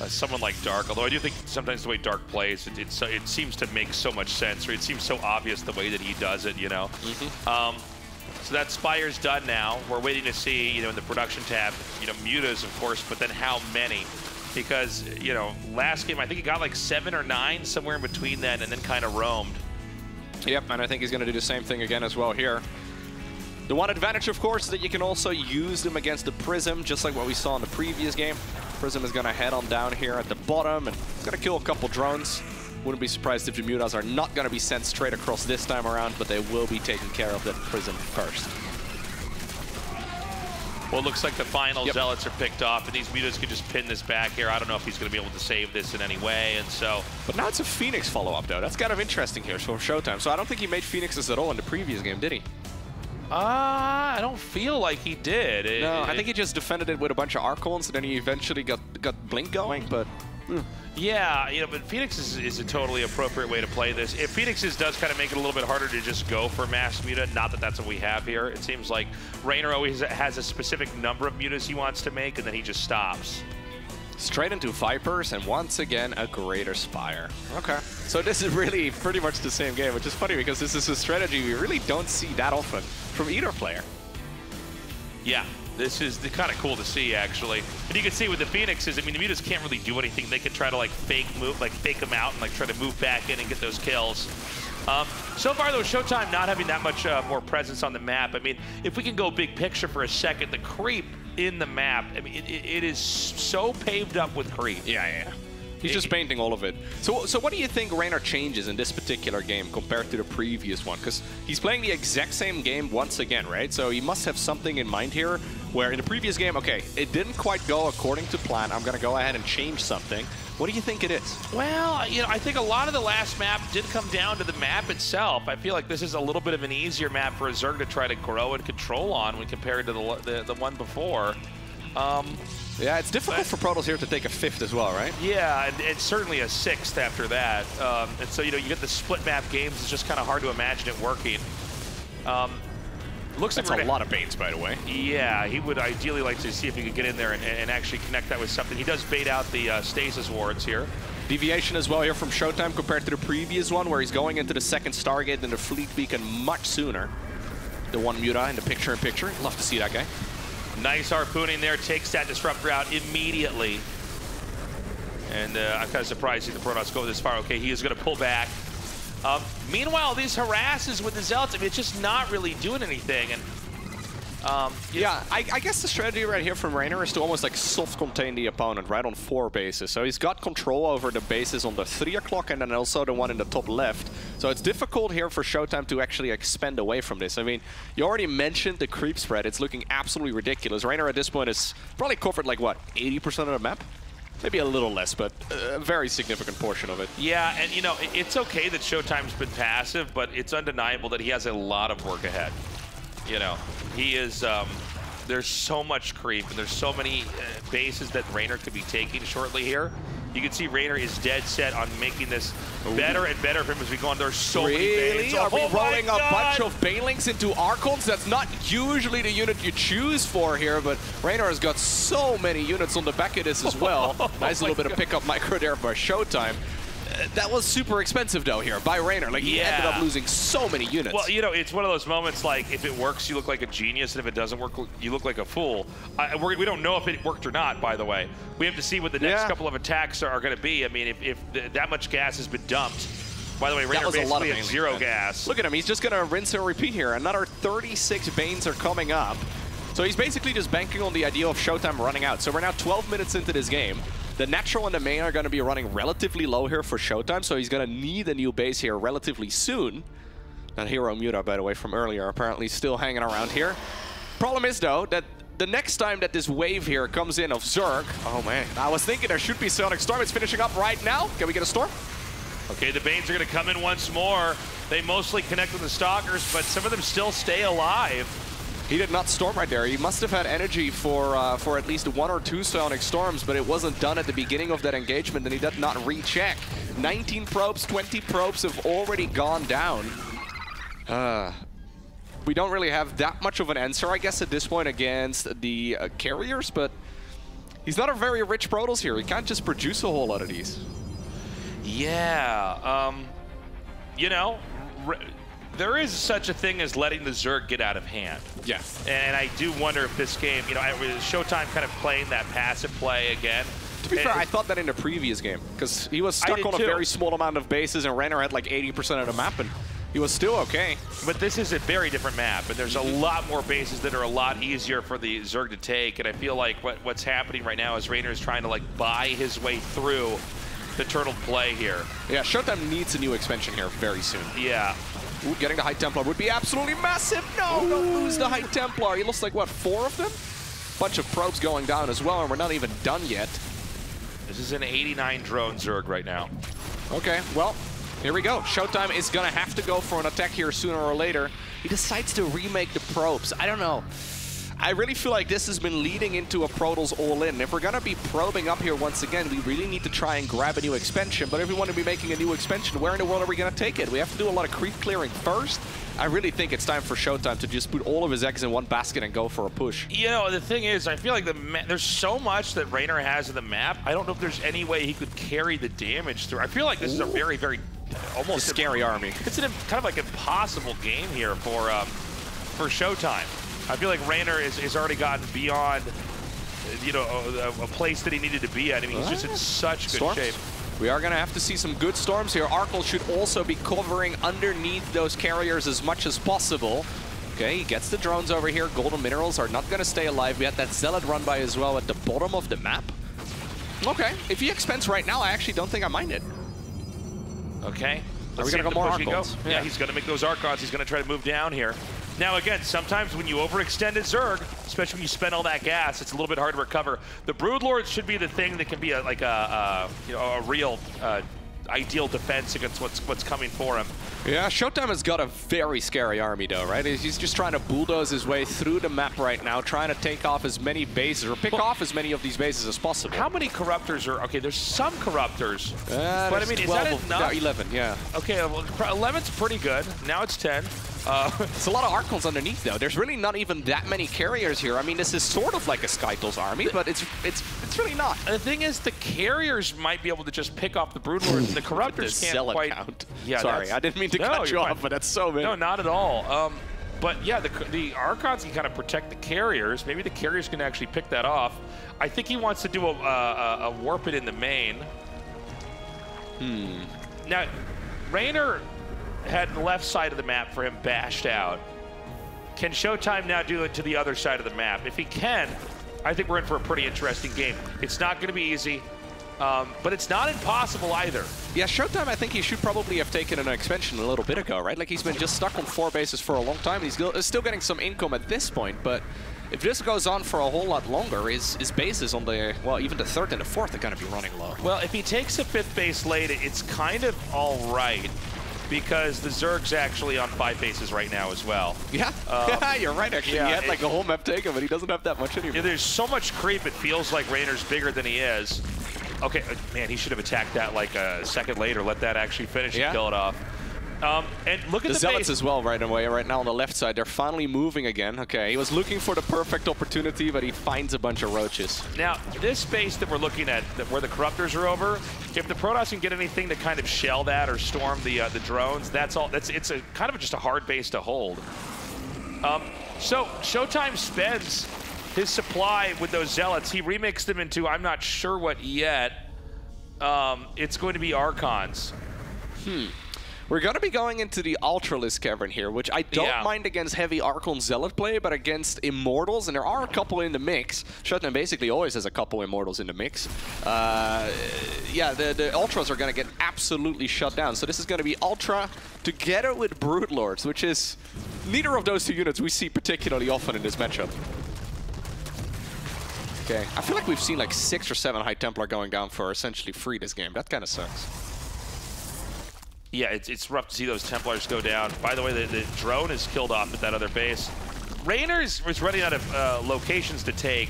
someone like Dark, although I do think sometimes the way Dark plays, it seems to make so much sense, or it seems so obvious the way that he does it, you know. So that Spire's done now. We're waiting to see, you know, in the production tab, you know, Mutas, of course, but then how many? Because, you know, last game, I think he got like 7 or 9, somewhere in between that, and then kind of roamed. Yep, and I think he's going to do the same thing again as well here. The one advantage, of course, is that you can also use them against the Prism, just like what we saw in the previous game. Prism is going to head on down here at the bottom, and it's going to kill a couple drones. Wouldn't be surprised if the Mutas are not going to be sent straight across this time around, but they will be taking care of that Prism first. Well, it looks like the final Zealots are picked off, and these Mutas could just pin this back here. I don't know if he's going to be able to save this in any way, and so... But now it's a Phoenix follow-up, though. That's kind of interesting here for ShoWTimE. So I don't think he made Phoenixes at all in the previous game, did he? I don't feel like he did. No, I think he just defended it with a bunch of Archons, and then he eventually got Blink going, but... Yeah, you know, but Phoenix is a totally appropriate way to play this. If Phoenixes does kind of make it a little bit harder to just go for mass Muta, not that that's what we have here. It seems like Reynor always has a specific number of Mutas he wants to make, and then he just stops. Straight into Vipers, and once again, a Greater Spire. Okay. So this is really pretty much the same game, which is funny because this is a strategy we really don't see that often from either player. Yeah. This is kind of cool to see, actually. And you can see with the Phoenixes, I mean, the Mutas can't really do anything. They can try to, like, fake them out and, like, try to move back in and get those kills. So far, though, ShoWTimE not having that much more presence on the map. I mean, if we can go big picture for a second, the creep in the map, I mean, it is so paved up with creep. Yeah. He's just painting all of it. So what do you think Reynor changes in this particular game compared to the previous one? Because he's playing the exact same game once again, right? So he must have something in mind here, where in the previous game, okay, it didn't quite go according to plan. I'm going to go ahead and change something. What do you think it is? Well, you know, I think a lot of the last map did come down to the map itself. I feel like this is a little bit of an easier map for a Zerg to try to grow and control on when compared to the one before. Yeah, it's difficult for Protoss here to take a 5th as well, right? Yeah, and certainly a 6th after that. And so, you know, you get the split map games. It's just kind of hard to imagine it working. Looks That's like a lot of baits, by the way. Yeah, he would ideally like to see if he could get in there and actually connect that with something. He does bait out the stasis wards here. Deviation as well here from ShoWTimE compared to the previous one, where he's going into the second Stargate and the Fleet Beacon much sooner. The one Muta in the picture-in-picture. Love to see that guy. Nice harpooning there, takes that Disruptor out immediately. And I'm kind of surprised to see the Protoss go this far. Okay, he is going to pull back. Meanwhile, these harasses with the Zealots, I mean, it's just not really doing anything. And yeah, I guess the strategy right here from Reynor is to almost like soft contain the opponent right on 4 bases. So he's got control over the bases on the 3 o'clock and then also the one in the top left. So it's difficult here for ShoWTimE to actually expand away from this. I mean, you already mentioned the creep spread. It's looking absolutely ridiculous. Reynor at this point is probably covered like, what, 80% of the map? Maybe a little less, but a very significant portion of it. Yeah, and you know, it's okay that ShoWTimE's been passive, but it's undeniable that he has a lot of work ahead. You know, he is, there's so much creep, and there's so many bases that Reynor could be taking shortly here. You can see Reynor is dead set on making this better and better for him as we go on. There's so many bases. Are we rolling a bunch of Banelings into Archons? That's not usually the unit you choose for here, but Reynor has got so many units on the back of this as well. Nice little bit of pickup micro there by ShoWTimE. That was super expensive, though, here by Reynor. Like, he ended up losing so many units. Well, you know, it's one of those moments, like, if it works, you look like a genius, and if it doesn't work, you look like a fool. We don't know if it worked or not, by the way. We have to see what the next couple of attacks are going to be. I mean, if that much gas has been dumped. By the way, Reynor basically has 0 gas. Look at him. He's just going to rinse and repeat here. Another 36 Banes are coming up. So he's basically just banking on the idea of ShoWTimE running out. So we're now 12 minutes into this game. The Natural and the main are going to be running relatively low here for ShoWTimE, so he's going to need a new base here relatively soon. That Hero Muta, by the way, from earlier, apparently still hanging around here. Problem is, though, that the next time that this wave here comes in of Zerg... Oh, man. I was thinking there should be Sonic Storm. It's finishing up right now. Can we get a Storm? Okay, the Banes are going to come in once more. They mostly connect with the Stalkers, but some of them still stay alive. He did not Storm right there. He must have had energy for at least 1 or 2 Sonic Storms, but it wasn't done at the beginning of that engagement, and he did not recheck. 19 probes, 20 probes have already gone down. We don't really have that much of an answer, I guess, at this point against the carriers, but he's not a very rich Protoss here. He can't just produce a whole lot of these. Yeah, you know, there is such a thing as letting the Zerg get out of hand. Yeah. And I do wonder if this game, you know, ShoWTimE kind of playing that passive play again. To be fair, I thought that in the previous game, because he was stuck on a very small amount of bases, and Reynor had like 80% of the map, and he was still okay. But this is a very different map, and there's a lot more bases that are a lot easier for the Zerg to take, and I feel like what's happening right now is Reynor is trying to like buy his way through the turtle play here. Yeah, ShoWTimE needs a new expansion here very soon. Yeah. Ooh, getting the High Templar would be absolutely massive. No, don't lose the High Templar. He lost like, what, 4 of them? Bunch of probes going down as well, and we're not even done yet. This is an 89 drone Zerg right now. Okay, well, here we go. ShoWTimE is going to have to go for an attack here sooner or later. He decides to remake the probes. I don't know. I really feel like this has been leading into a Protoss all-in. If we're going to be probing up here once again, we really need to try and grab a new expansion. But if we want to be making a new expansion, where in the world are we going to take it? We have to do a lot of creep clearing first. I really think it's time for ShoWTimE to just put all of his eggs in one basket and go for a push. You know, the thing is, I feel like there's so much that Reynor has in the map. I don't know if there's any way he could carry the damage through. I feel like this is a very, very almost a scary army. It's an kind of like impossible game here for ShoWTimE. I feel like Reynor is already gotten beyond, you know, a place that he needed to be at. I mean, he's just in such good shape. We are going to have to see some good storms here. Arkle should also be covering underneath those carriers as much as possible. Okay, he gets the drones over here. Golden minerals are not going to stay alive. We had that Zealot run by as well at the bottom of the map. Okay, if he expands right now, I actually don't think I mind it. Okay. Are we going to go more Arkles? Yeah, he's going to make those Archons. He's going to try to move down here. Now, again, sometimes when you overextend a Zerg, especially when you spend all that gas, it's a little bit hard to recover. The Broodlord should be the thing that can be like a real ideal defense against what's coming for him. Yeah, ShoWTimE has got a very scary army, though, right? He's just trying to bulldoze his way through the map right now, trying to take off as many bases, or pick off as many of these bases as possible. How many Corruptors are... Okay, there's some Corruptors. But I mean, is that enough? 11, yeah. Okay, well, 11's pretty good. Now it's 10. It's a lot of Arkles underneath, though. There's really not even that many carriers here. I mean, this is sort of like a Skytle's army, but it's really not. The thing is, the carriers might be able to just pick off the Broodlords, and the Corruptors can't quite... Count. Yeah, sorry, I didn't mean to cut you off, but that's so many. No, not at all. But yeah, the Archons can kind of protect the carriers. Maybe the carriers can actually pick that off. I think he wants to do a warp it in the main. Now, Reynor had the left side of the map for him bashed out. Can ShoWTimE now do it to the other side of the map? If he can, I think we're in for a pretty interesting game. It's not going to be easy, but it's not impossible either. Yeah, ShoWTimE, I think he should probably have taken an expansion a little bit ago, right? Like, he's been just stuck on 4 bases for a long time. He's still getting some income at this point, but if this goes on for a whole lot longer, his bases on the, well, even the 3rd and the 4th are going to be running low. Well, if he takes a 5th base late, it's kind of all right, because the Zerg's actually on 5 bases right now as well. Yeah, you're right, actually. Yeah, he had like a whole map taken, but he doesn't have that much anymore. Yeah, there's so much creep, it feels like Reynor's bigger than he is. Okay, man, he should have attacked that like a second later, let that actually finish and kill it off. And look at the Zealots base as well right away. Right now on the left side, they're finally moving again. Okay, he was looking for the perfect opportunity, but he finds a bunch of roaches. Now, this base that we're looking at, where the Corruptors are over, if the Protoss can get anything to kind of shell that or storm the drones, that's all. It's a kind of just a hard base to hold. So ShoWTimE spends his supply with those Zealots. He remixed them into, I'm not sure what yet. It's going to be Archons. We're going to be going into the Ultralisk Cavern here, which I don't mind against heavy Archon Zealot play, but against Immortals, and there are a couple in the mix. ShoWTimE basically always has a couple Immortals in the mix. Yeah, the Ultras are going to get absolutely shut down. So this is going to be Ultra together with Brood Lords, which is neither of those two units we see particularly often in this matchup. Okay, I feel like we've seen like 6 or 7 High Templar going down for essentially free this game. That kind of sucks. Yeah, it's rough to see those Templars go down. By the way, the drone is killed off at that other base. Reynor is running out of locations to take.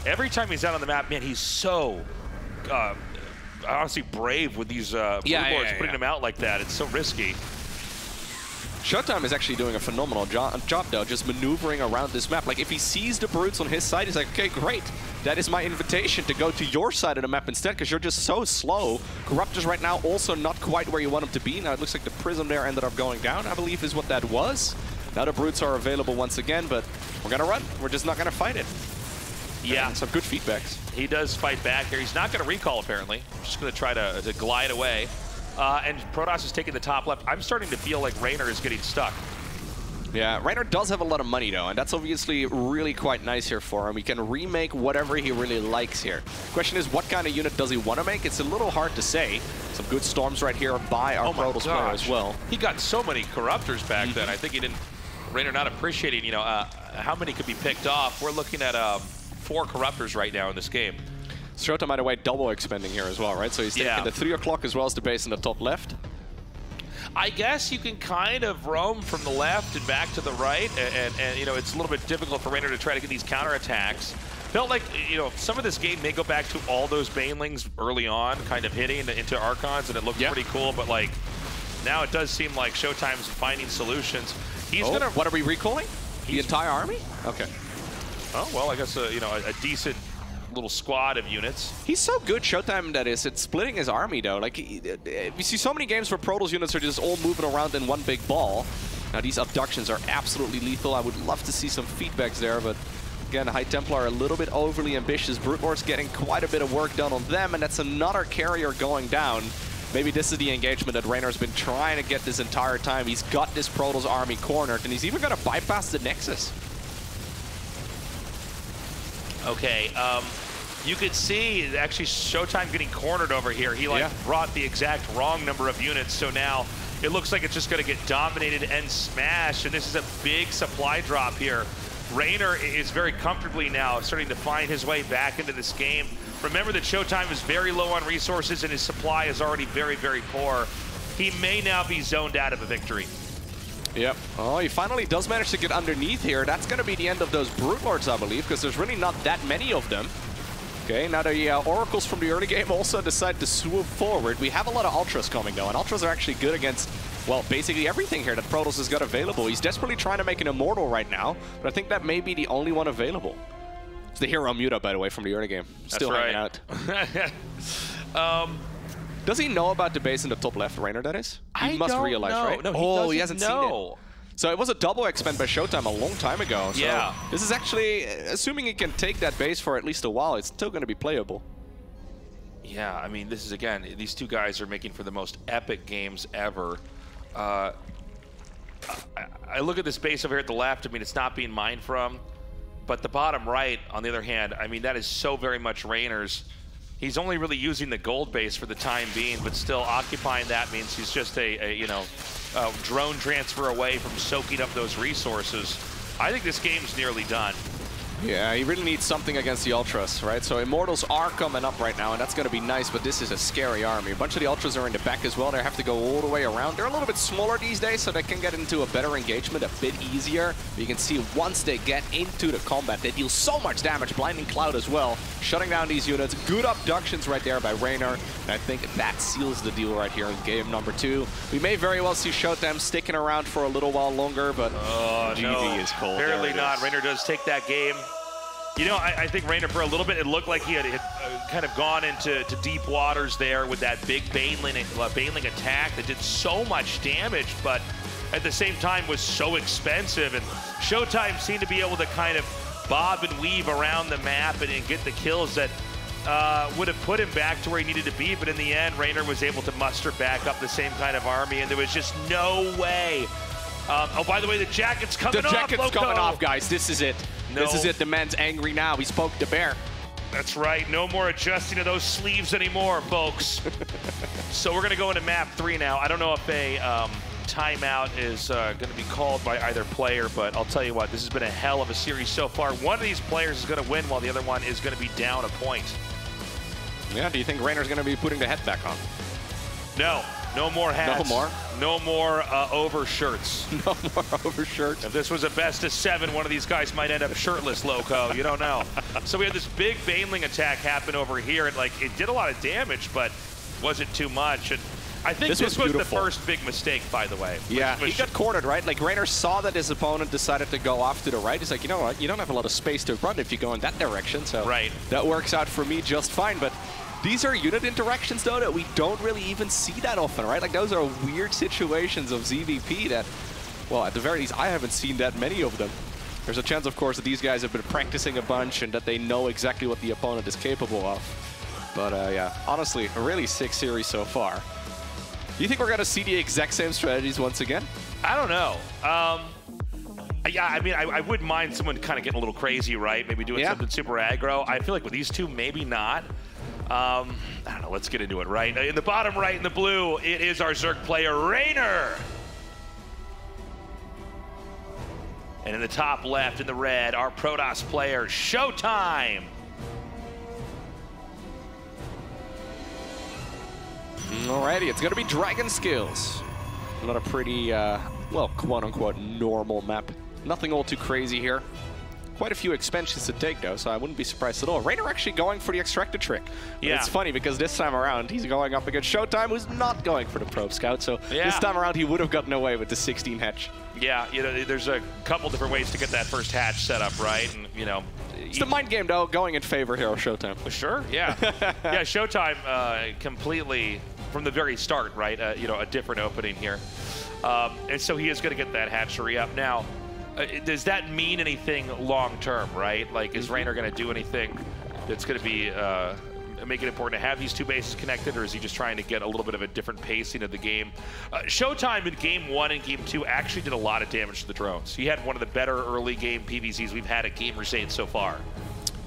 Every time he's out on the map, man, he's so honestly brave with these boards, putting them out like that. It's so risky. ShoWTimE is actually doing a phenomenal job, though, just maneuvering around this map. Like, if he sees the Brutes on his side, he's like, okay, great. That is my invitation to go to your side of the map instead, because you're just so slow. Corruptors right now also not quite where you want them to be. Now, it looks like the Prism there ended up going down, I believe is what that was. Now the Brutes are available once again, but we're going to run. We're just not going to fight it. Yeah. And some good feedbacks. He does fight back here. He's not going to recall, apparently. Just going to try to glide away. And Protoss is taking the top left. I'm starting to feel like Reynor is getting stuck. Yeah, Reynor does have a lot of money, though, and that's obviously really quite nice here for him. He can remake whatever he really likes here. Question is, what kind of unit does he want to make? It's a little hard to say. Some good storms right here by our Protoss player as well. He got so many Corruptors back then. I think he didn't... Reynor not appreciating, you know, how many could be picked off. We're looking at 4 Corruptors right now in this game. ShoWTimE, by the way, double expanding here as well, right? So he's taking the 3 o'clock as well as the base in the top left. I guess you can kind of roam from the left and back to the right, and you know, it's a little bit difficult for Reynor to try to get these counterattacks. Felt like, you know, some of this game may go back to all those Banelings early on, kind of hitting into Archons, and it looked pretty cool, but like, now it does seem like ShoWTimE's finding solutions. He's gonna... What are we recalling? The entire army? Okay. Oh, well, I guess, you know, a decent little squad of units. He's so good, ShoWTimE, that is. It's splitting his army, though. Like, we see so many games where Protoss units are just all moving around in one big ball. Now, these abductions are absolutely lethal. I would love to see some feedbacks there, but again, High Templar are a little bit overly ambitious. Brood Lords getting quite a bit of work done on them, and that's another carrier going down. Maybe this is the engagement that Reynor's been trying to get this entire time. He's got this Protoss army cornered, and he's even going to bypass the Nexus. Okay, you could see actually ShoWTimE getting cornered over here. He brought the exact wrong number of units, so now it looks like it's just going to get dominated and smashed, and this is a big supply drop here. Reynor is very comfortably now starting to find his way back into this game. Remember that ShoWTimE is very low on resources and his supply is already very, very poor. He may now be zoned out of a victory. Yep. Oh, he finally does manage to get underneath here. That's going to be the end of those Brood Lords, I believe, because there's really not that many of them. Okay, now the Oracles from the early game also decide to swoop forward. We have a lot of Ultras coming, though, and Ultras are actually good against, well, basically everything here that Protoss has got available. He's desperately trying to make an Immortal right now, but I think that may be the only one available. It's the hero Muta, by the way, from the early game. Still hanging out. Does he know about the base in the top left, Reynor, that is? He must realize, right? No, he hasn't seen it. So it was a double expand by ShoWTimE a long time ago. So yeah. This is actually, assuming he can take that base for at least a while, it's still going to be playable. Yeah, I mean, this is, again, these two guys are making for the most epic games ever. I look at this base over here at the left. I mean, it's not being mined from. But the bottom right, on the other hand, I mean, that is so very much Reynor's. He's only really using the gold base for the time being, but still occupying that means he's just a drone transfer away from soaking up those resources. I think this game's nearly done. Yeah, he really needs something against the Ultras, right? So Immortals are coming up right now, and that's going to be nice, but this is a scary army. A bunch of the Ultras are in the back as well. They have to go all the way around. They're a little bit smaller these days, so they can get into a better engagement a bit easier. But you can see once they get into the combat, they deal so much damage. Blinding Cloud as well, shutting down these units. Good abductions right there by Reynor, and I think that seals the deal right here in game number 2. We may very well see ShoWTimE sticking around for a little while longer, but GV is cold. Apparently not. Reynor does take that game. You know, I think Reynor, for a little bit, it looked like he had kind of gone into deep waters there with that big Baneling attack that did so much damage, but at the same time was so expensive. And ShoWTimE seemed to be able to kind of bob and weave around the map and get the kills that would have put him back to where he needed to be, but in the end, Reynor was able to muster back up the same kind of army, and there was just no way. Oh, by the way, the jacket's coming off, The jacket's Loco. coming off, guys. This is it. No. This is it. The man's angry now. He spoke to Bear. That's right. No more adjusting to those sleeves anymore, folks. So we're going to go into map 3 now. I don't know if a timeout is going to be called by either player, but I'll tell you what, this has been a hell of a series so far. One of these players is going to win while the other one is going to be down a point. Yeah, do you think Reynor's going to be putting the hat back on? No. No more hats. No more? No more over shirts. No more over shirts. If this was a best of 7, one of these guys might end up shirtless, Loco. You don't know. So we had this big Baneling attack happen over here, and like it did a lot of damage, but wasn't too much. And I think this was the first big mistake, by the way. Yeah, he got cornered, right? Like, Reynor saw that his opponent decided to go off to the right. He's like, you know what? You don't have a lot of space to run if you go in that direction. So that works out for me just fine. But these are unit interactions, though, that we don't really even see that often, right? Like, those are weird situations of ZVP that, well, at the very least, I haven't seen that many of them. There's a chance, of course, that these guys have been practicing a bunch and that they know exactly what the opponent is capable of. But, yeah, honestly, a really sick series so far. Do you think we're going to see the exact same strategies once again? I don't know. Yeah, I mean, I wouldn't mind someone kind of getting a little crazy, right? Maybe doing something super aggro. I feel like with these two, maybe not. I don't know. Let's get into it, right? In the bottom right in the blue, it is our Zerg player, Reynor. And in the top left in the red, our Protoss player, ShoWTimE. Alrighty, it's going to be Dragon Skills. Not a pretty, well, quote-unquote normal map. Nothing all too crazy here. Quite a few expansions to take, though, so I wouldn't be surprised at all. Reynor actually going for the extractor trick. But it's funny because this time around, he's going up against ShoWTimE, who's not going for the probe scout. So this time around, he would have gotten away with the 16 hatch. Yeah, you know, there's a couple different ways to get that first hatch set up, right? And, you know, it's the mind game, though, going in favor here of ShoWTimE. Sure, yeah. Yeah, ShoWTimE completely, from the very start, right? You know, a different opening here. And so he is going to get that hatchery up. Now, does that mean anything long-term, right? Like, is Reynor going to do anything that's going to be make it important to have these two bases connected, or is he just trying to get a little bit of a different pacing of the game? ShoWTimE in Game 1 and Game 2 actually did a lot of damage to the drones. He had one of the better early game PVZs we've had at Gamers8 so far.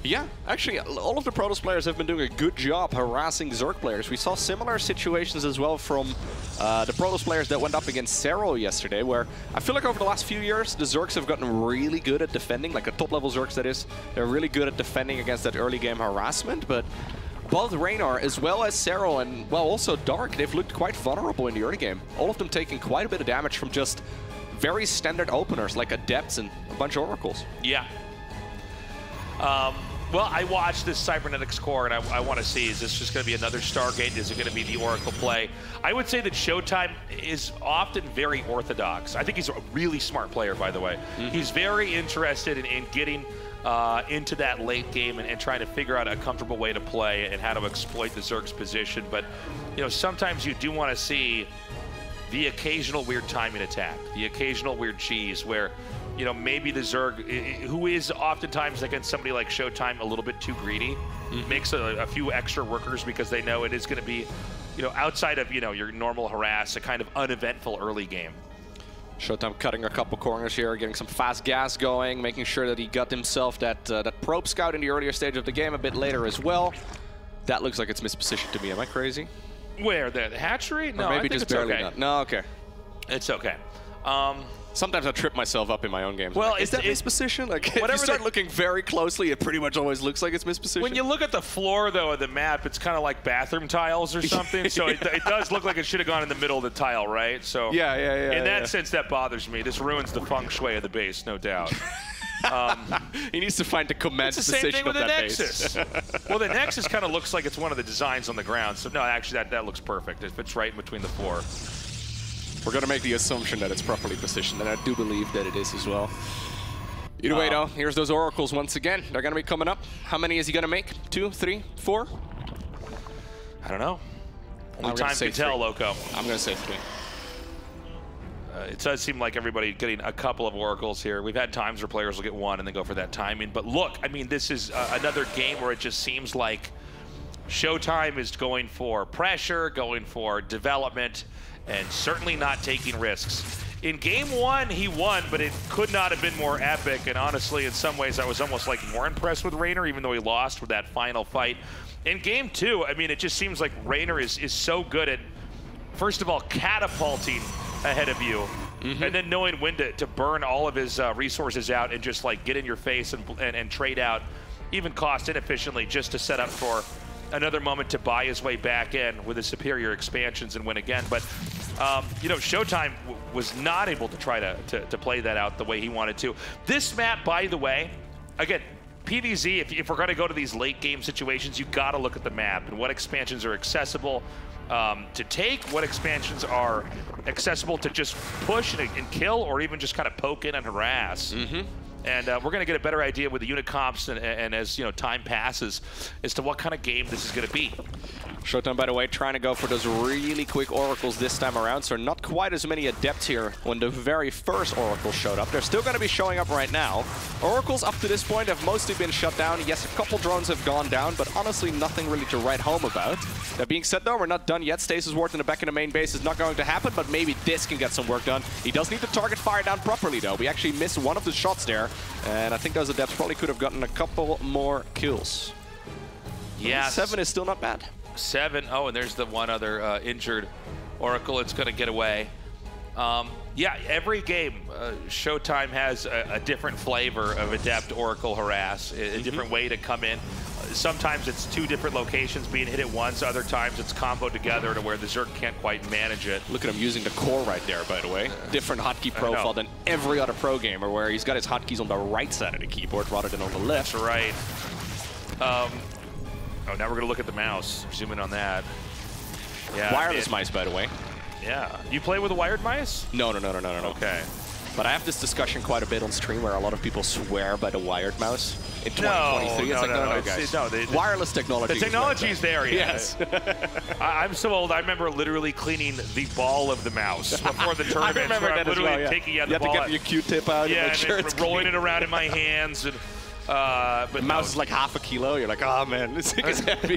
Yeah, actually, all of the Protoss players have been doing a good job harassing Zerg players. We saw similar situations as well from the Protoss players that went up against Zero yesterday, where I feel like over the last few years, the Zergs have gotten really good at defending, like the top-level Zergs, that is. They're really good at defending against that early-game harassment, but both Reynor as well as Zero and, well, also Dark, they've looked quite vulnerable in the early game. All of them taking quite a bit of damage from just very standard openers, like Adepts and a bunch of Oracles. Yeah. Well, I watched this Cybernetics core, and I want to see, is this just going to be another Stargate? Is it going to be the Oracle play? I would say that ShoWTimE is often very orthodox. I think he's a really smart player, by the way. He's very interested in getting into that late game and trying to figure out a comfortable way to play and how to exploit the Zerg's position. But, you know, sometimes you do want to see the occasional weird timing attack, the occasional weird cheese where, you know, maybe the Zerg, who is oftentimes against somebody like ShoWTimE a little bit too greedy, makes a few extra workers because they know it is going to be, you know, outside of, you know, your normal harass, a kind of uneventful early game. ShoWTimE cutting a couple corners here, getting some fast gas going, making sure that he got himself that that probe scout in the earlier stage of the game a bit later as well. That looks like it's mispositioned to me. Am I crazy? Where? The hatchery? No, or maybe I think just it's barely okay. not. No, okay. It's okay. Sometimes I trip myself up in my own games. Well, like, is that misposition? Like, if you start looking very closely, it pretty much always looks like it's misposition. When you look at the floor, though, of the map, it's kind of like bathroom tiles or something. So it does look like it should have gone in the middle of the tile, right? So yeah. In that sense, that bothers me. This ruins the feng shui of the base, no doubt. He needs to find the command position of that Nexus. Well, the Nexus kind of looks like it's one of the designs on the ground. So no, actually, that looks perfect. It fits right in between the four. We're going to make the assumption that it's properly positioned, and I do believe that it is as well. Either way, though, here's those Oracles once again. They're going to be coming up. How many is he going to make? 2, 3, 4? I don't know. Only time can tell, Loco. I'm going to say 3. It does seem like everybody getting a couple of Oracles here. We've had times where players will get one and then go for that timing. But look, I mean, this is another game where it just seems like ShoWTimE is going for pressure, going for development, and certainly not taking risks. In game 1, he won, but it could not have been more epic. And honestly, in some ways, I was almost like more impressed with Reynor, even though he lost with that final fight. In game 2, I mean, it just seems like Reynor is so good at, first of all, catapulting ahead of you, and then knowing when to burn all of his resources out and just like get in your face and trade out, even cost inefficiently, just to set up for another moment to buy his way back in with his superior expansions and win again. But you know, ShoWTimE was not able to try to play that out the way he wanted to. This map, by the way, again, PvZ, if we're going to go to these late game situations, you got to look at the map and what expansions are accessible to take, what expansions are accessible to just push and kill, or even just kind of poke in and harass. And we're going to get a better idea with the unit comps and as you know, time passes as to what kind of game this is going to be. ShoWTimE, by the way, trying to go for those really quick oracles this time around, so not quite as many adepts here when the very first oracle showed up. They're still going to be showing up right now. Oracles up to this point have mostly been shut down. Yes, a couple drones have gone down, but honestly nothing really to write home about. That being said though, we're not done yet. Stasis Ward in the back of the main base is not going to happen, but maybe this can get some work done. He does need the target fire down properly though. We actually missed one of the shots there, and I think those adepts probably could have gotten a couple more kills. Yeah, 7 is still not bad. 7. Oh, and there's the one other injured Oracle. It's going to get away. Yeah, every game, ShoWTimE has a different flavor of Adept, Oracle, Harass, a different way to come in. Sometimes it's 2 different locations being hit at once. Other times it's comboed together to where the Zerg can't quite manage it. Look at him using the core right there, by the way. Different hotkey profile than every other pro gamer, where he's got his hotkeys on the right side of the keyboard rather than on the left. That's right. Oh, now we're going to look at the mouse. Zoom in on that. Yeah, wireless mice, by the way. Yeah. You play with a wired mice? No. Okay. But I have this discussion quite a bit on stream where a lot of people swear by the wired mouse in 2023. No, guys. Wireless technology. The technology's there, yeah. Yes. I'm so old, I remember literally cleaning the ball of the mouse before the tournament. I remember that literally as well, taking out you the ball. You have to get your Q-tip out and make sure it's rolling clean. it around in my hands. And, but the mouse is like half a kilo. You're like, oh man, this thing is heavy.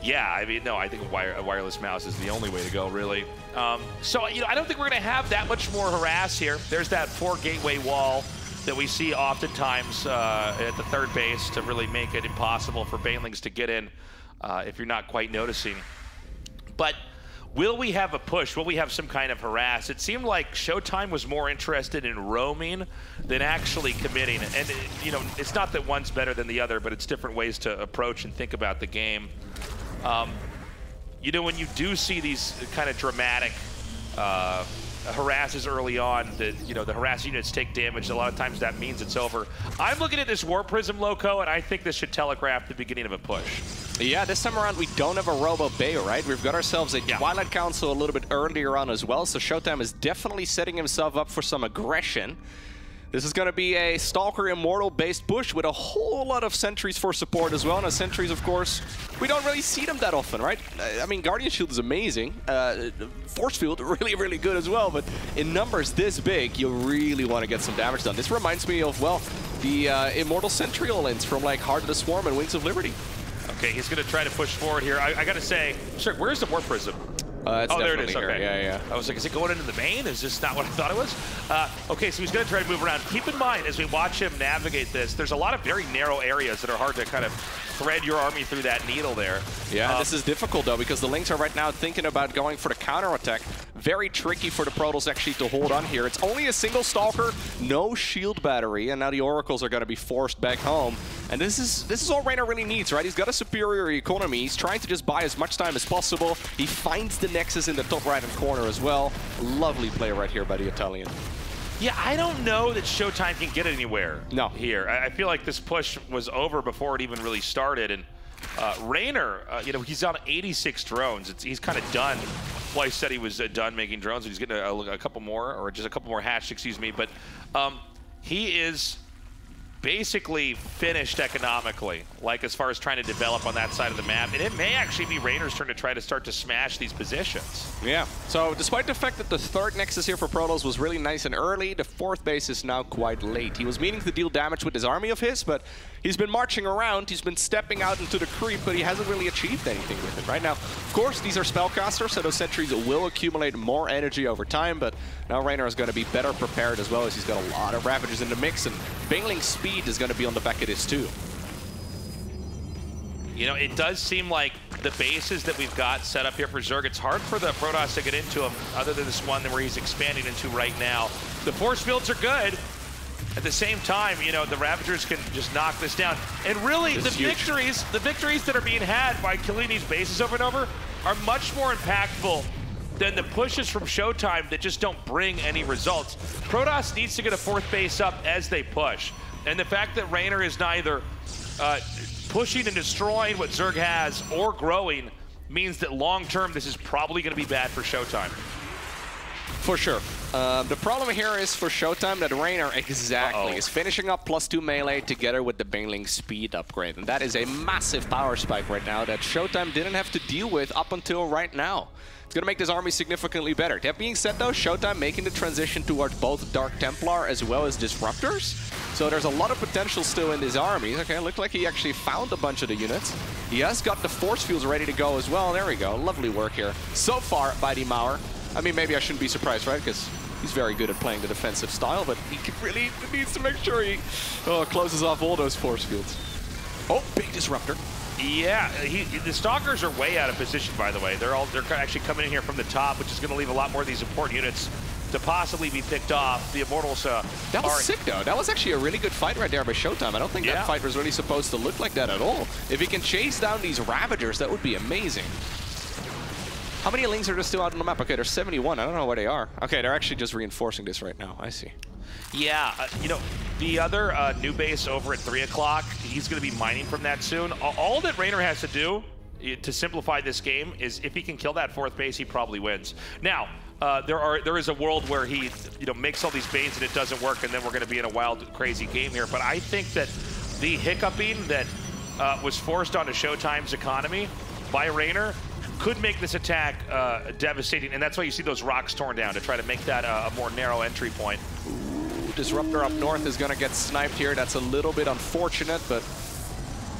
Yeah, I mean, no, I think a wireless mouse is the only way to go, really. So, you know, I don't think we're going to have that much more harass here. There's that 4 gateway wall that we see oftentimes at the third base to really make it impossible for banelings to get in if you're not quite noticing. But will we have a push? Will we have some kind of harass? It seemed like ShoWTimE was more interested in roaming than actually committing. And, you know, it's not that one's better than the other, but it's different ways to approach and think about the game. You know, when you do see these kind of dramatic harasses early on, that, you know, the harass units take damage, a lot of times that means it's over. I'm looking at this Warp Prism loco, and I think this should telegraph the beginning of a push. Yeah, this time around we don't have a Robo Bay, right? We've got ourselves a Twilight Council a little bit earlier on as well, so ShoWTimE is definitely setting himself up for some aggression. This is going to be a Stalker Immortal-based push with a whole lot of sentries for support as well. And as sentries, of course, we don't really see them that often, right? I mean, Guardian Shield is amazing. Force Field, really, really good as well. But in numbers this big, you really want to get some damage done. This reminds me of, well, the Immortal Sentry Lens from, like, Heart of the Swarm and Wings of Liberty. Okay, he's going to try to push forward here. I got to say, sure, where's the Warp Prism? It's there it is. Here. Okay. Yeah. I was like, is it going into the main? Is this not what I thought it was? Okay, so he's going to try to move around. Keep in mind, as we watch him navigate this, there's a lot of very narrow areas that are hard to kind of thread your army through that needle there. Yeah, this is difficult, though, because the Lynx are right now thinking about going for the counterattack. Very tricky for the Protoss actually to hold on here. It's only a single Stalker, no shield battery, and now the Oracles are going to be forced back home. And this is all Reynor really needs, right? He's got a superior economy. He's trying to just buy as much time as possible. He finds the Nexus in the top right-hand corner as well. Lovely play right here by the Italian. Yeah, I don't know that ShoWTimE can get anywhere here. I feel like this push was over before it even really started. And Reynor, you know, he's on 86 drones. He's kind of done. Well, he said he was done making drones, and he's getting a couple more, or just a couple more hatched, excuse me. But he is basically finished economically, like as far as trying to develop on that side of the map. And it may actually be Reynor's turn to try to start to smash these positions. Yeah, so despite the fact that the third Nexus here for Protoss was really nice and early, the fourth base is now quite late. He was meaning to deal damage with this army of his, but he's been marching around, he's been stepping out into the creep, but he hasn't really achieved anything with it right now. Of course, these are spellcasters, so those sentries will accumulate more energy over time, but now Reynor is going to be better prepared as well, as he's got a lot of Ravagers in the mix, and Bingling speed is going to be on the back of this too. You know, it does seem like the bases that we've got set up here for Zerg, it's hard for the Protoss to get into them, other than this one where he's expanding into right now. The force fields are good. At the same time, you know, the Ravagers can just knock this down. And really, the victories that are being had by killing these bases over and over are much more impactful than the pushes from ShoWTimE that just don't bring any results. Protoss needs to get a fourth base up as they push. And the fact that Reynor is neither pushing and destroying what Zerg has or growing means that long-term this is probably going to be bad for ShoWTimE. For sure. The problem here is for ShoWTimE that Reynor is finishing up +2 melee together with the Bingling speed upgrade. And that is a massive power spike right now that ShoWTimE didn't have to deal with up until right now. It's going to make this army significantly better. That being said though, ShoWTimE making the transition towards both Dark Templar as well as Disruptors. So there's a lot of potential still in this army. Okay, looked like he actually found a bunch of the units. He has got the force fields ready to go as well. There we go. Lovely work here so far by Die Mauer. I mean, maybe I shouldn't be surprised, right? Because he's very good at playing the defensive style, but he really needs to make sure he closes off all those force fields. Oh, big disruptor. Yeah, the Stalkers are way out of position, by the way. They're actually coming in here from the top, which is going to leave a lot more of these important units to possibly be picked off. The Immortals that was sick, though. That was actually a really good fight right there by ShoWTimE. I don't think that fight was really supposed to look like that at all. If he can chase down these Ravagers, that would be amazing. How many Lings are there still out on the map? Okay, there's 71. I don't know where they are. Okay, they're actually just reinforcing this right now. I see. Yeah, you know, the other new base over at 3 o'clock, he's going to be mining from that soon. All that Reynor has to do to simplify this game is if he can kill that fourth base, he probably wins. Now, there is a world where he makes all these bases and it doesn't work, and then we're going to be in a wild, crazy game here. But I think that the hiccuping that was forced onto ShoWTimE's economy by Reynor could make this attack devastating, and that's why you see those rocks torn down to try to make that a more narrow entry point. Ooh, Disruptor up north is going to get sniped here. That's a little bit unfortunate, but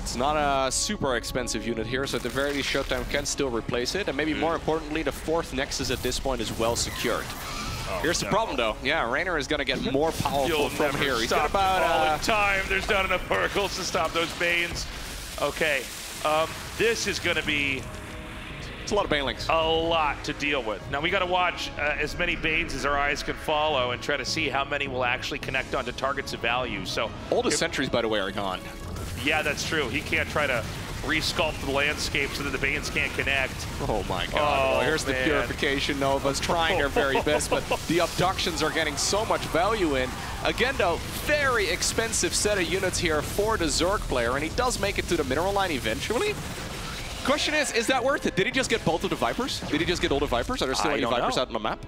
it's not a super expensive unit here, so at the very least ShoWTimE can still replace it, and maybe more importantly, the fourth Nexus at this point is well secured. Here's the problem, though. Yeah, Reynor is going to get more powerful from here. He's got about time. There's not enough oracles to stop those Banes. Okay, this is going to be it's a lot of Banelings. A lot to deal with. Now we got to watch as many Banes as our eyes can follow and try to see how many will actually connect onto targets of value. So all the sentries, by the way, are gone. Yeah, that's true. He can't try to resculpt the landscape so that the Banes can't connect. Oh my god. Here's the Purification Novas trying their very best, but the Abductions are getting so much value in. Again, though, very expensive set of units here for the Zerg player, and he does make it to the mineral line eventually. Question is that worth it? Did he just get both of the Vipers? Did he just get all the Vipers? Are there still any Vipers out on the map?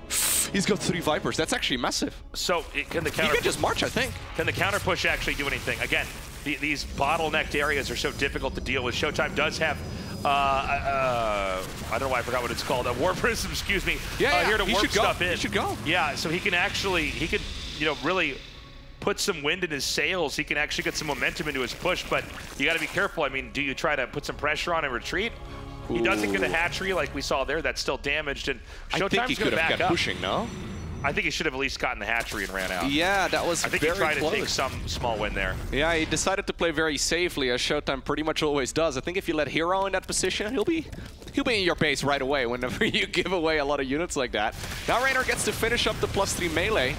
He's got 3 Vipers. That's actually massive. So can the counter... He could just march, I think. Can the counter push actually do anything? Again, these bottlenecked areas are so difficult to deal with. ShoWTimE does have, I don't know why I forgot what it's called, a War Prism, excuse me, here to warp stuff in. He should go. Yeah, so he can actually, really put some wind in his sails. He can actually get some momentum into his push, but you got to be careful. I mean, do you try to put some pressure on and retreat? He doesn't get a hatchery like we saw there. That's still damaged, and ShoWTime's going to back up. Pushing, no? I think he should have at least gotten the hatchery and ran out. Yeah, that was very close. I think he tried to take some small win there. Yeah, he decided to play very safely, as ShoWTimE pretty much always does. I think if you let Hero in that position, he'll be in your base right away whenever you give away a lot of units like that. Now Reynor gets to finish up the +3 melee.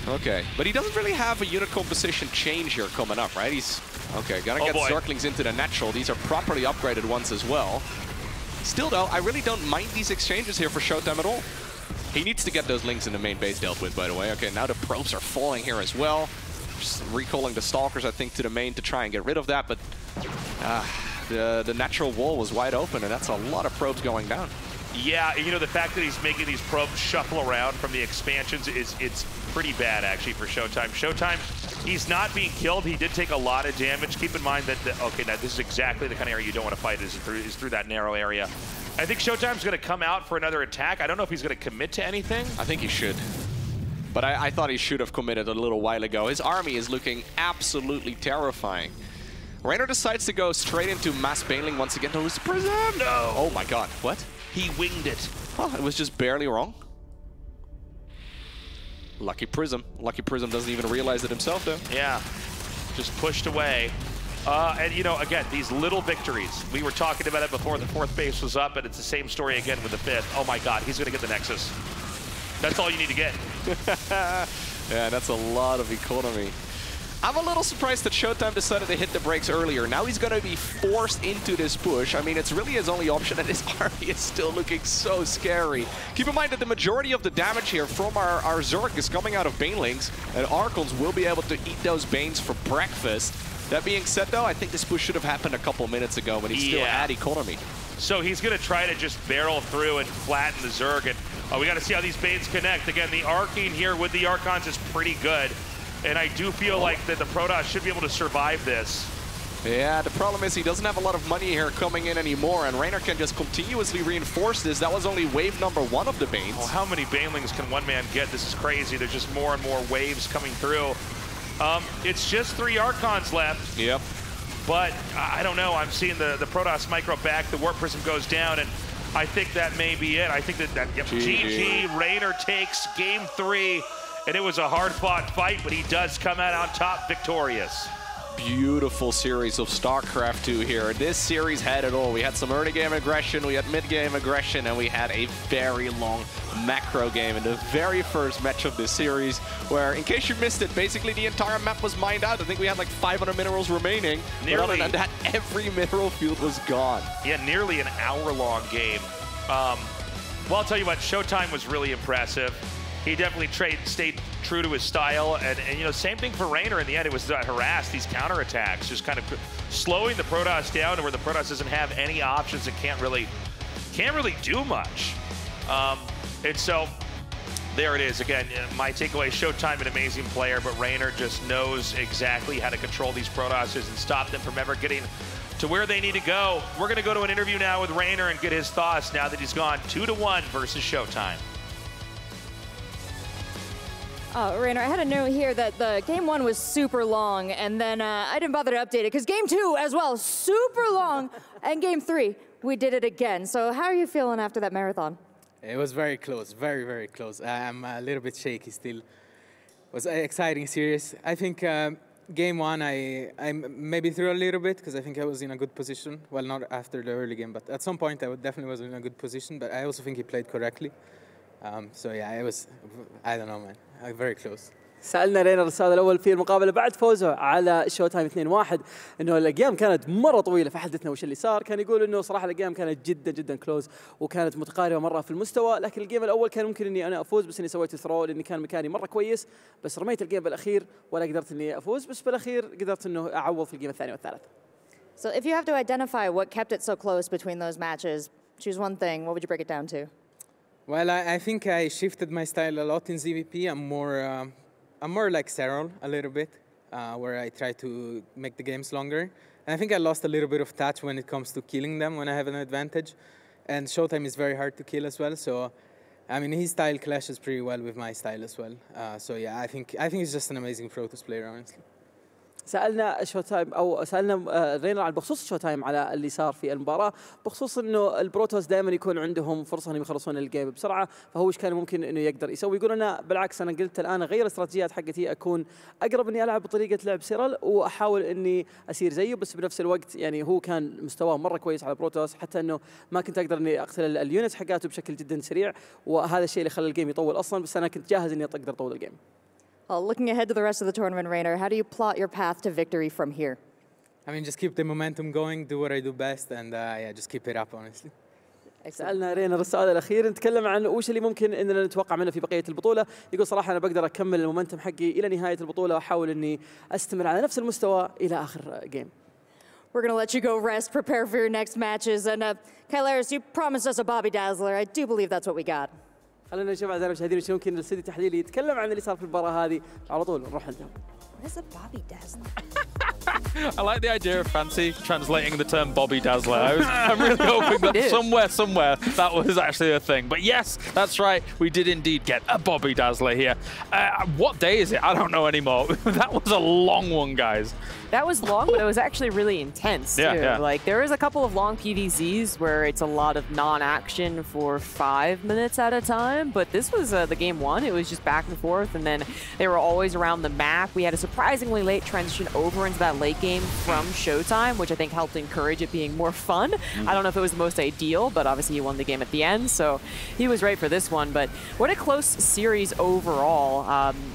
Okay, but he doesn't really have a unit composition change here coming up, right? He's, okay, gonna get Zerglings into the natural. These are properly upgraded ones as well. Still though, I really don't mind these exchanges here for ShoWTimE at all. He needs to get those Lings in the main base dealt with, by the way. Okay, now the probes are falling here as well. Just recalling the Stalkers, I think, to the main to try and get rid of that, but the natural wall was wide open, and that's a lot of probes going down. Yeah, you know, the fact that he's making these probes shuffle around from the expansions it's pretty bad, actually, for ShoWTimE. ShoWTimE, he's not being killed. He did take a lot of damage. Keep in mind that, okay, now this is exactly the kind of area you don't want to fight, is through that narrow area. I think ShoWTimE's going to come out for another attack. I don't know if he's going to commit to anything. I think he should. But I thought he should have committed a little while ago. His army is looking absolutely terrifying. Reynor decides to go straight into mass bailing once again to lose the Prism. No! Oh my god, what? He winged it. Oh, it was just barely wrong. Lucky Prism. Lucky Prism doesn't even realize it himself, though. Yeah, just pushed away. And, you know, again, these little victories. We were talking about it before the 4th base was up, and it's the same story again with the 5th. Oh, my God, he's going to get the Nexus. That's all you need to get. Yeah, that's a lot of economy. I'm a little surprised that ShoWTimE decided to hit the brakes earlier. Now he's going to be forced into this push. I mean, it's really his only option, and his army is still looking so scary. Keep in mind that the majority of the damage here from our Zerg is coming out of Banelings, and Archons will be able to eat those Banes for breakfast. That being said, though, I think this push should have happened a couple minutes ago when he still had economy. So he's going to try to just barrel through and flatten the Zerg, and we got to see how these Banes connect. Again, the Arcane here with the Archons is pretty good. And I do feel like that the Protoss should be able to survive this. Yeah, the problem is he doesn't have a lot of money here coming in anymore, and Reynor can just continuously reinforce this. That was only wave number 1 of the Banes. Oh, how many Banelings can one man get? This is crazy. There's just more and more waves coming through. It's just 3 Archons left. Yep. But I don't know. I'm seeing the Protoss micro back. The Warp Prism goes down, and I think that may be it. I think that yep, GG. Reynor takes game 3. And it was a hard-fought fight, but he does come out on top victorious. Beautiful series of StarCraft 2 here. This series had it all. We had some early game aggression, we had mid-game aggression, and we had a very long macro game in the very first match of this series, where, in case you missed it, basically the entire map was mined out. I think we had like 500 minerals remaining. But other than that, every mineral field was gone. Yeah, nearly an hour-long game. Well, I'll tell you what, ShoWTimE was really impressive. He definitely stayed true to his style, and you know, same thing for Reynor in the end. It was harass these counterattacks, just kind of slowing the Protoss down to where the Protoss doesn't have any options and can't really do much. And so there it is again. My takeaway: ShoWTimE, an amazing player, but Reynor just knows exactly how to control these Protosses and stop them from ever getting to where they need to go. We're going to go to an interview now with Reynor and get his thoughts now that he's gone 2-1 versus ShoWTimE. Reynor, I had a note here that the game 1 was super long, and then I didn't bother to update it, because game 2 as well, super long, and game 3, we did it again. So how are you feeling after that marathon? It was very close, very, very close. I'm a little bit shaky still. It was an exciting series. I think game 1, I maybe threw a little bit, because I think I was in a good position. Well, not after the early game, but at some point I definitely was in a good position, but I also think he played correctly. So yeah, it was, I don't know, man. Very close. سألنا رينر السؤال الأول في المقابلة بعد فوزه على ShoWTimE 2-1 إنه الأجيام كانت مرة طويلة، فحدثنا وش اللي صار. كان يقول إنه صراحة الأجيام كانت جدا جدا كلوز وكانت متقاربة مرة في المستوى، لكن الجيم الأول كان ممكن إني أنا أفوز بس إني سويت ثرو لأني كان مكاني مرة كويس، بس رميت الجيم بالأخير ولا قدرت إني أفوز، بس بالأخير قدرت إنه أعوض في الجيم الثاني والثالث. So if you have to identify what kept it so close between those matches, choose one thing, what would you break it down to? Well, I think I shifted my style a lot in ZVP. I'm more like Serral a little bit, where I try to make the games longer. And I think I lost a little bit of touch when it comes to killing them when I have an advantage. And ShoWTimE is very hard to kill as well. So, I mean, his style clashes pretty well with my style as well. So yeah, I think he's just an amazing Protoss player, honestly. سألنا ShoWTimE أو سألنا رينر عن بخصوص ShoWTimE على اللي صار في المباراة، بخصوص إنه البروتوس دائما يكون عندهم فرصة إنهم يخلصون الجيم بسرعة، فهو إيش كان ممكن إنه يقدر يسوي؟ يقول أنا بالعكس أنا قلت الآن أغير الاستراتيجيات حقتي، أكون أقرب إني ألعب بطريقة لعب سيرل وأحاول إني أصير زيه، بس بنفس الوقت يعني هو كان مستواه مرة كويس على بروتوس، حتى إنه ما كنت أقدر إني أقتل اليونتس حقاته بشكل جدا سريع، وهذا الشيء اللي خلى الجيم يطول أصلا، بس أنا كنت جاهز إني أقدر أطول الجيم. Looking ahead to the rest of the tournament, Reynor, how do you plot your path to victory from here? I mean, just keep the momentum going, do what I do best, and yeah, just keep it up, honestly. سألنا رينر السؤال الأخير، نتكلم عن وش اللي ممكن إننا نتوقع منه في بقية البطولة. يقول صراحة أنا بقدر أكمل المومنتم حقي إلى نهاية البطولة وأحاول إني أستمر على نفس المستوى إلى آخر جيم. we're going to let you go rest, prepare for your next matches. And Kylaris, you promised us a Bobby Dazzler. I do believe that's what we got. خلينا نشوف أعزائي المشاهدين وش ممكن الاستديو التحليلي يتكلم عن اللي صار في المباراة هذه على طول نروح لهم. What is a Bobby Dazzler? I like the idea of Fancy translating the term Bobby Dazzler. I'm really hoping that somewhere that was actually a thing. But yes, that's right. We did indeed get a Bobby Dazzler here. What day is it? I don't know anymore. That was a long one, guys. That was long, but it was actually really intense, too. Yeah. Like, there is a couple of long PVZs where it's a lot of non-action for 5 minutes at a time, but this was the game one. It was just back and forth, and then they were always around the map. We had a surprisingly late transition over into that late game from ShoWTimE, which I think helped encourage it being more fun. I don't know if it was the most ideal, but obviously he won the game at the end, so he was right for this one. But what a close series overall.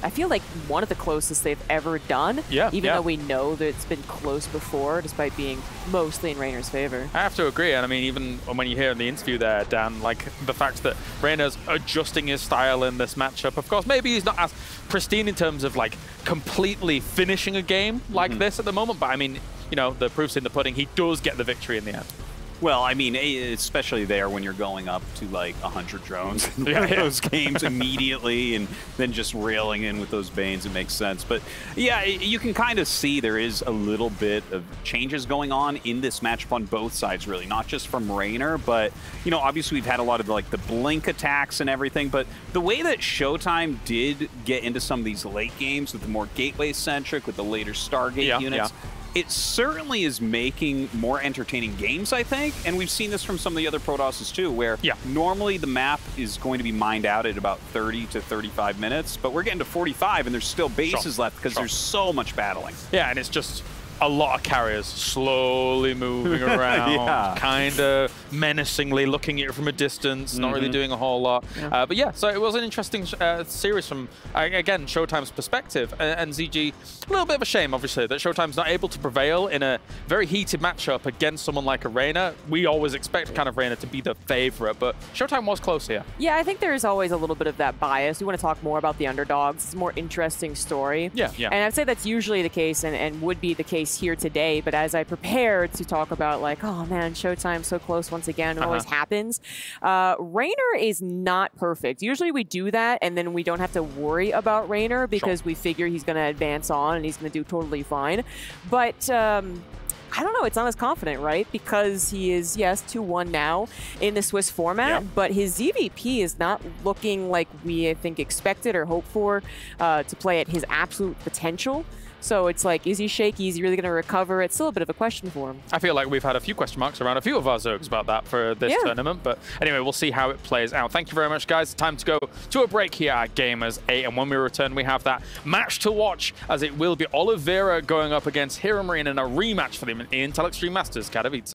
I feel like one of the closest they've ever done, even though we know that it's been close before, despite being mostly in Reynor's favor. I have to agree, and I mean, even when you hear in the interview there, Dan, like the fact that Reynor's adjusting his style in this matchup, of course, maybe he's not as pristine in terms of like completely finishing a game like this at the moment, but I mean, you know, the proof's in the pudding. He does get the victory in the end. Well, I mean, especially there when you're going up to like 100 drones in those games immediately and then just railing in with those Banes, it makes sense. But yeah, you can kind of see there is a little bit of changes going on in this matchup on both sides, really, not just from Reynor, but, you know, obviously we've had a lot of like the blink attacks and everything, but the way that ShoWTimE did get into some of these late games with the more gateway-centric, with the later Stargate units, it certainly is making more entertaining games, I think, and we've seen this from some of the other Protosses too, where normally the map is going to be mined out at about 30 to 35 minutes, but we're getting to 45 and there's still bases left because there's so much battling. Yeah, and it's just a lot of carriers slowly moving around, kind of menacingly looking at it from a distance, not really doing a whole lot. But yeah, so it was an interesting series from, again, ShoWTimE's perspective. And ZG, a little bit of a shame, obviously, that ShoWTimE's not able to prevail in a very heated matchup against someone like a Reynor. We always expect kind of Reynor to be the favorite, but ShoWTimE was close here. Yeah, I think there's always a little bit of that bias. We want to talk more about the underdogs. It's a more interesting story. Yeah. And I'd say that's usually the case and would be the case here today, but as I prepared to talk about like, oh man, ShoWTimE so close once again, it always happens. Reynor is not perfect. Usually we do that and then we don't have to worry about Reynor because we figure he's going to advance on and he's going to do totally fine. But I don't know, it's not as confident, right? Because he is, yes, 2-1 now in the Swiss format, but his ZVP is not looking like we, I think, expected or hoped for to play at his absolute potential. So it's like, is he shaky? Is he really going to recover? It's still a bit of a question for him. I feel like we've had a few question marks around a few of our Zergs about that for this tournament. But anyway, we'll see how it plays out. Thank you very much, guys. Time to go to a break here at Gamers8. And when we return, we have that match to watch, as it will be Oliveira going up against Hiramarine in a rematch for the Intel Extreme Masters Katowice.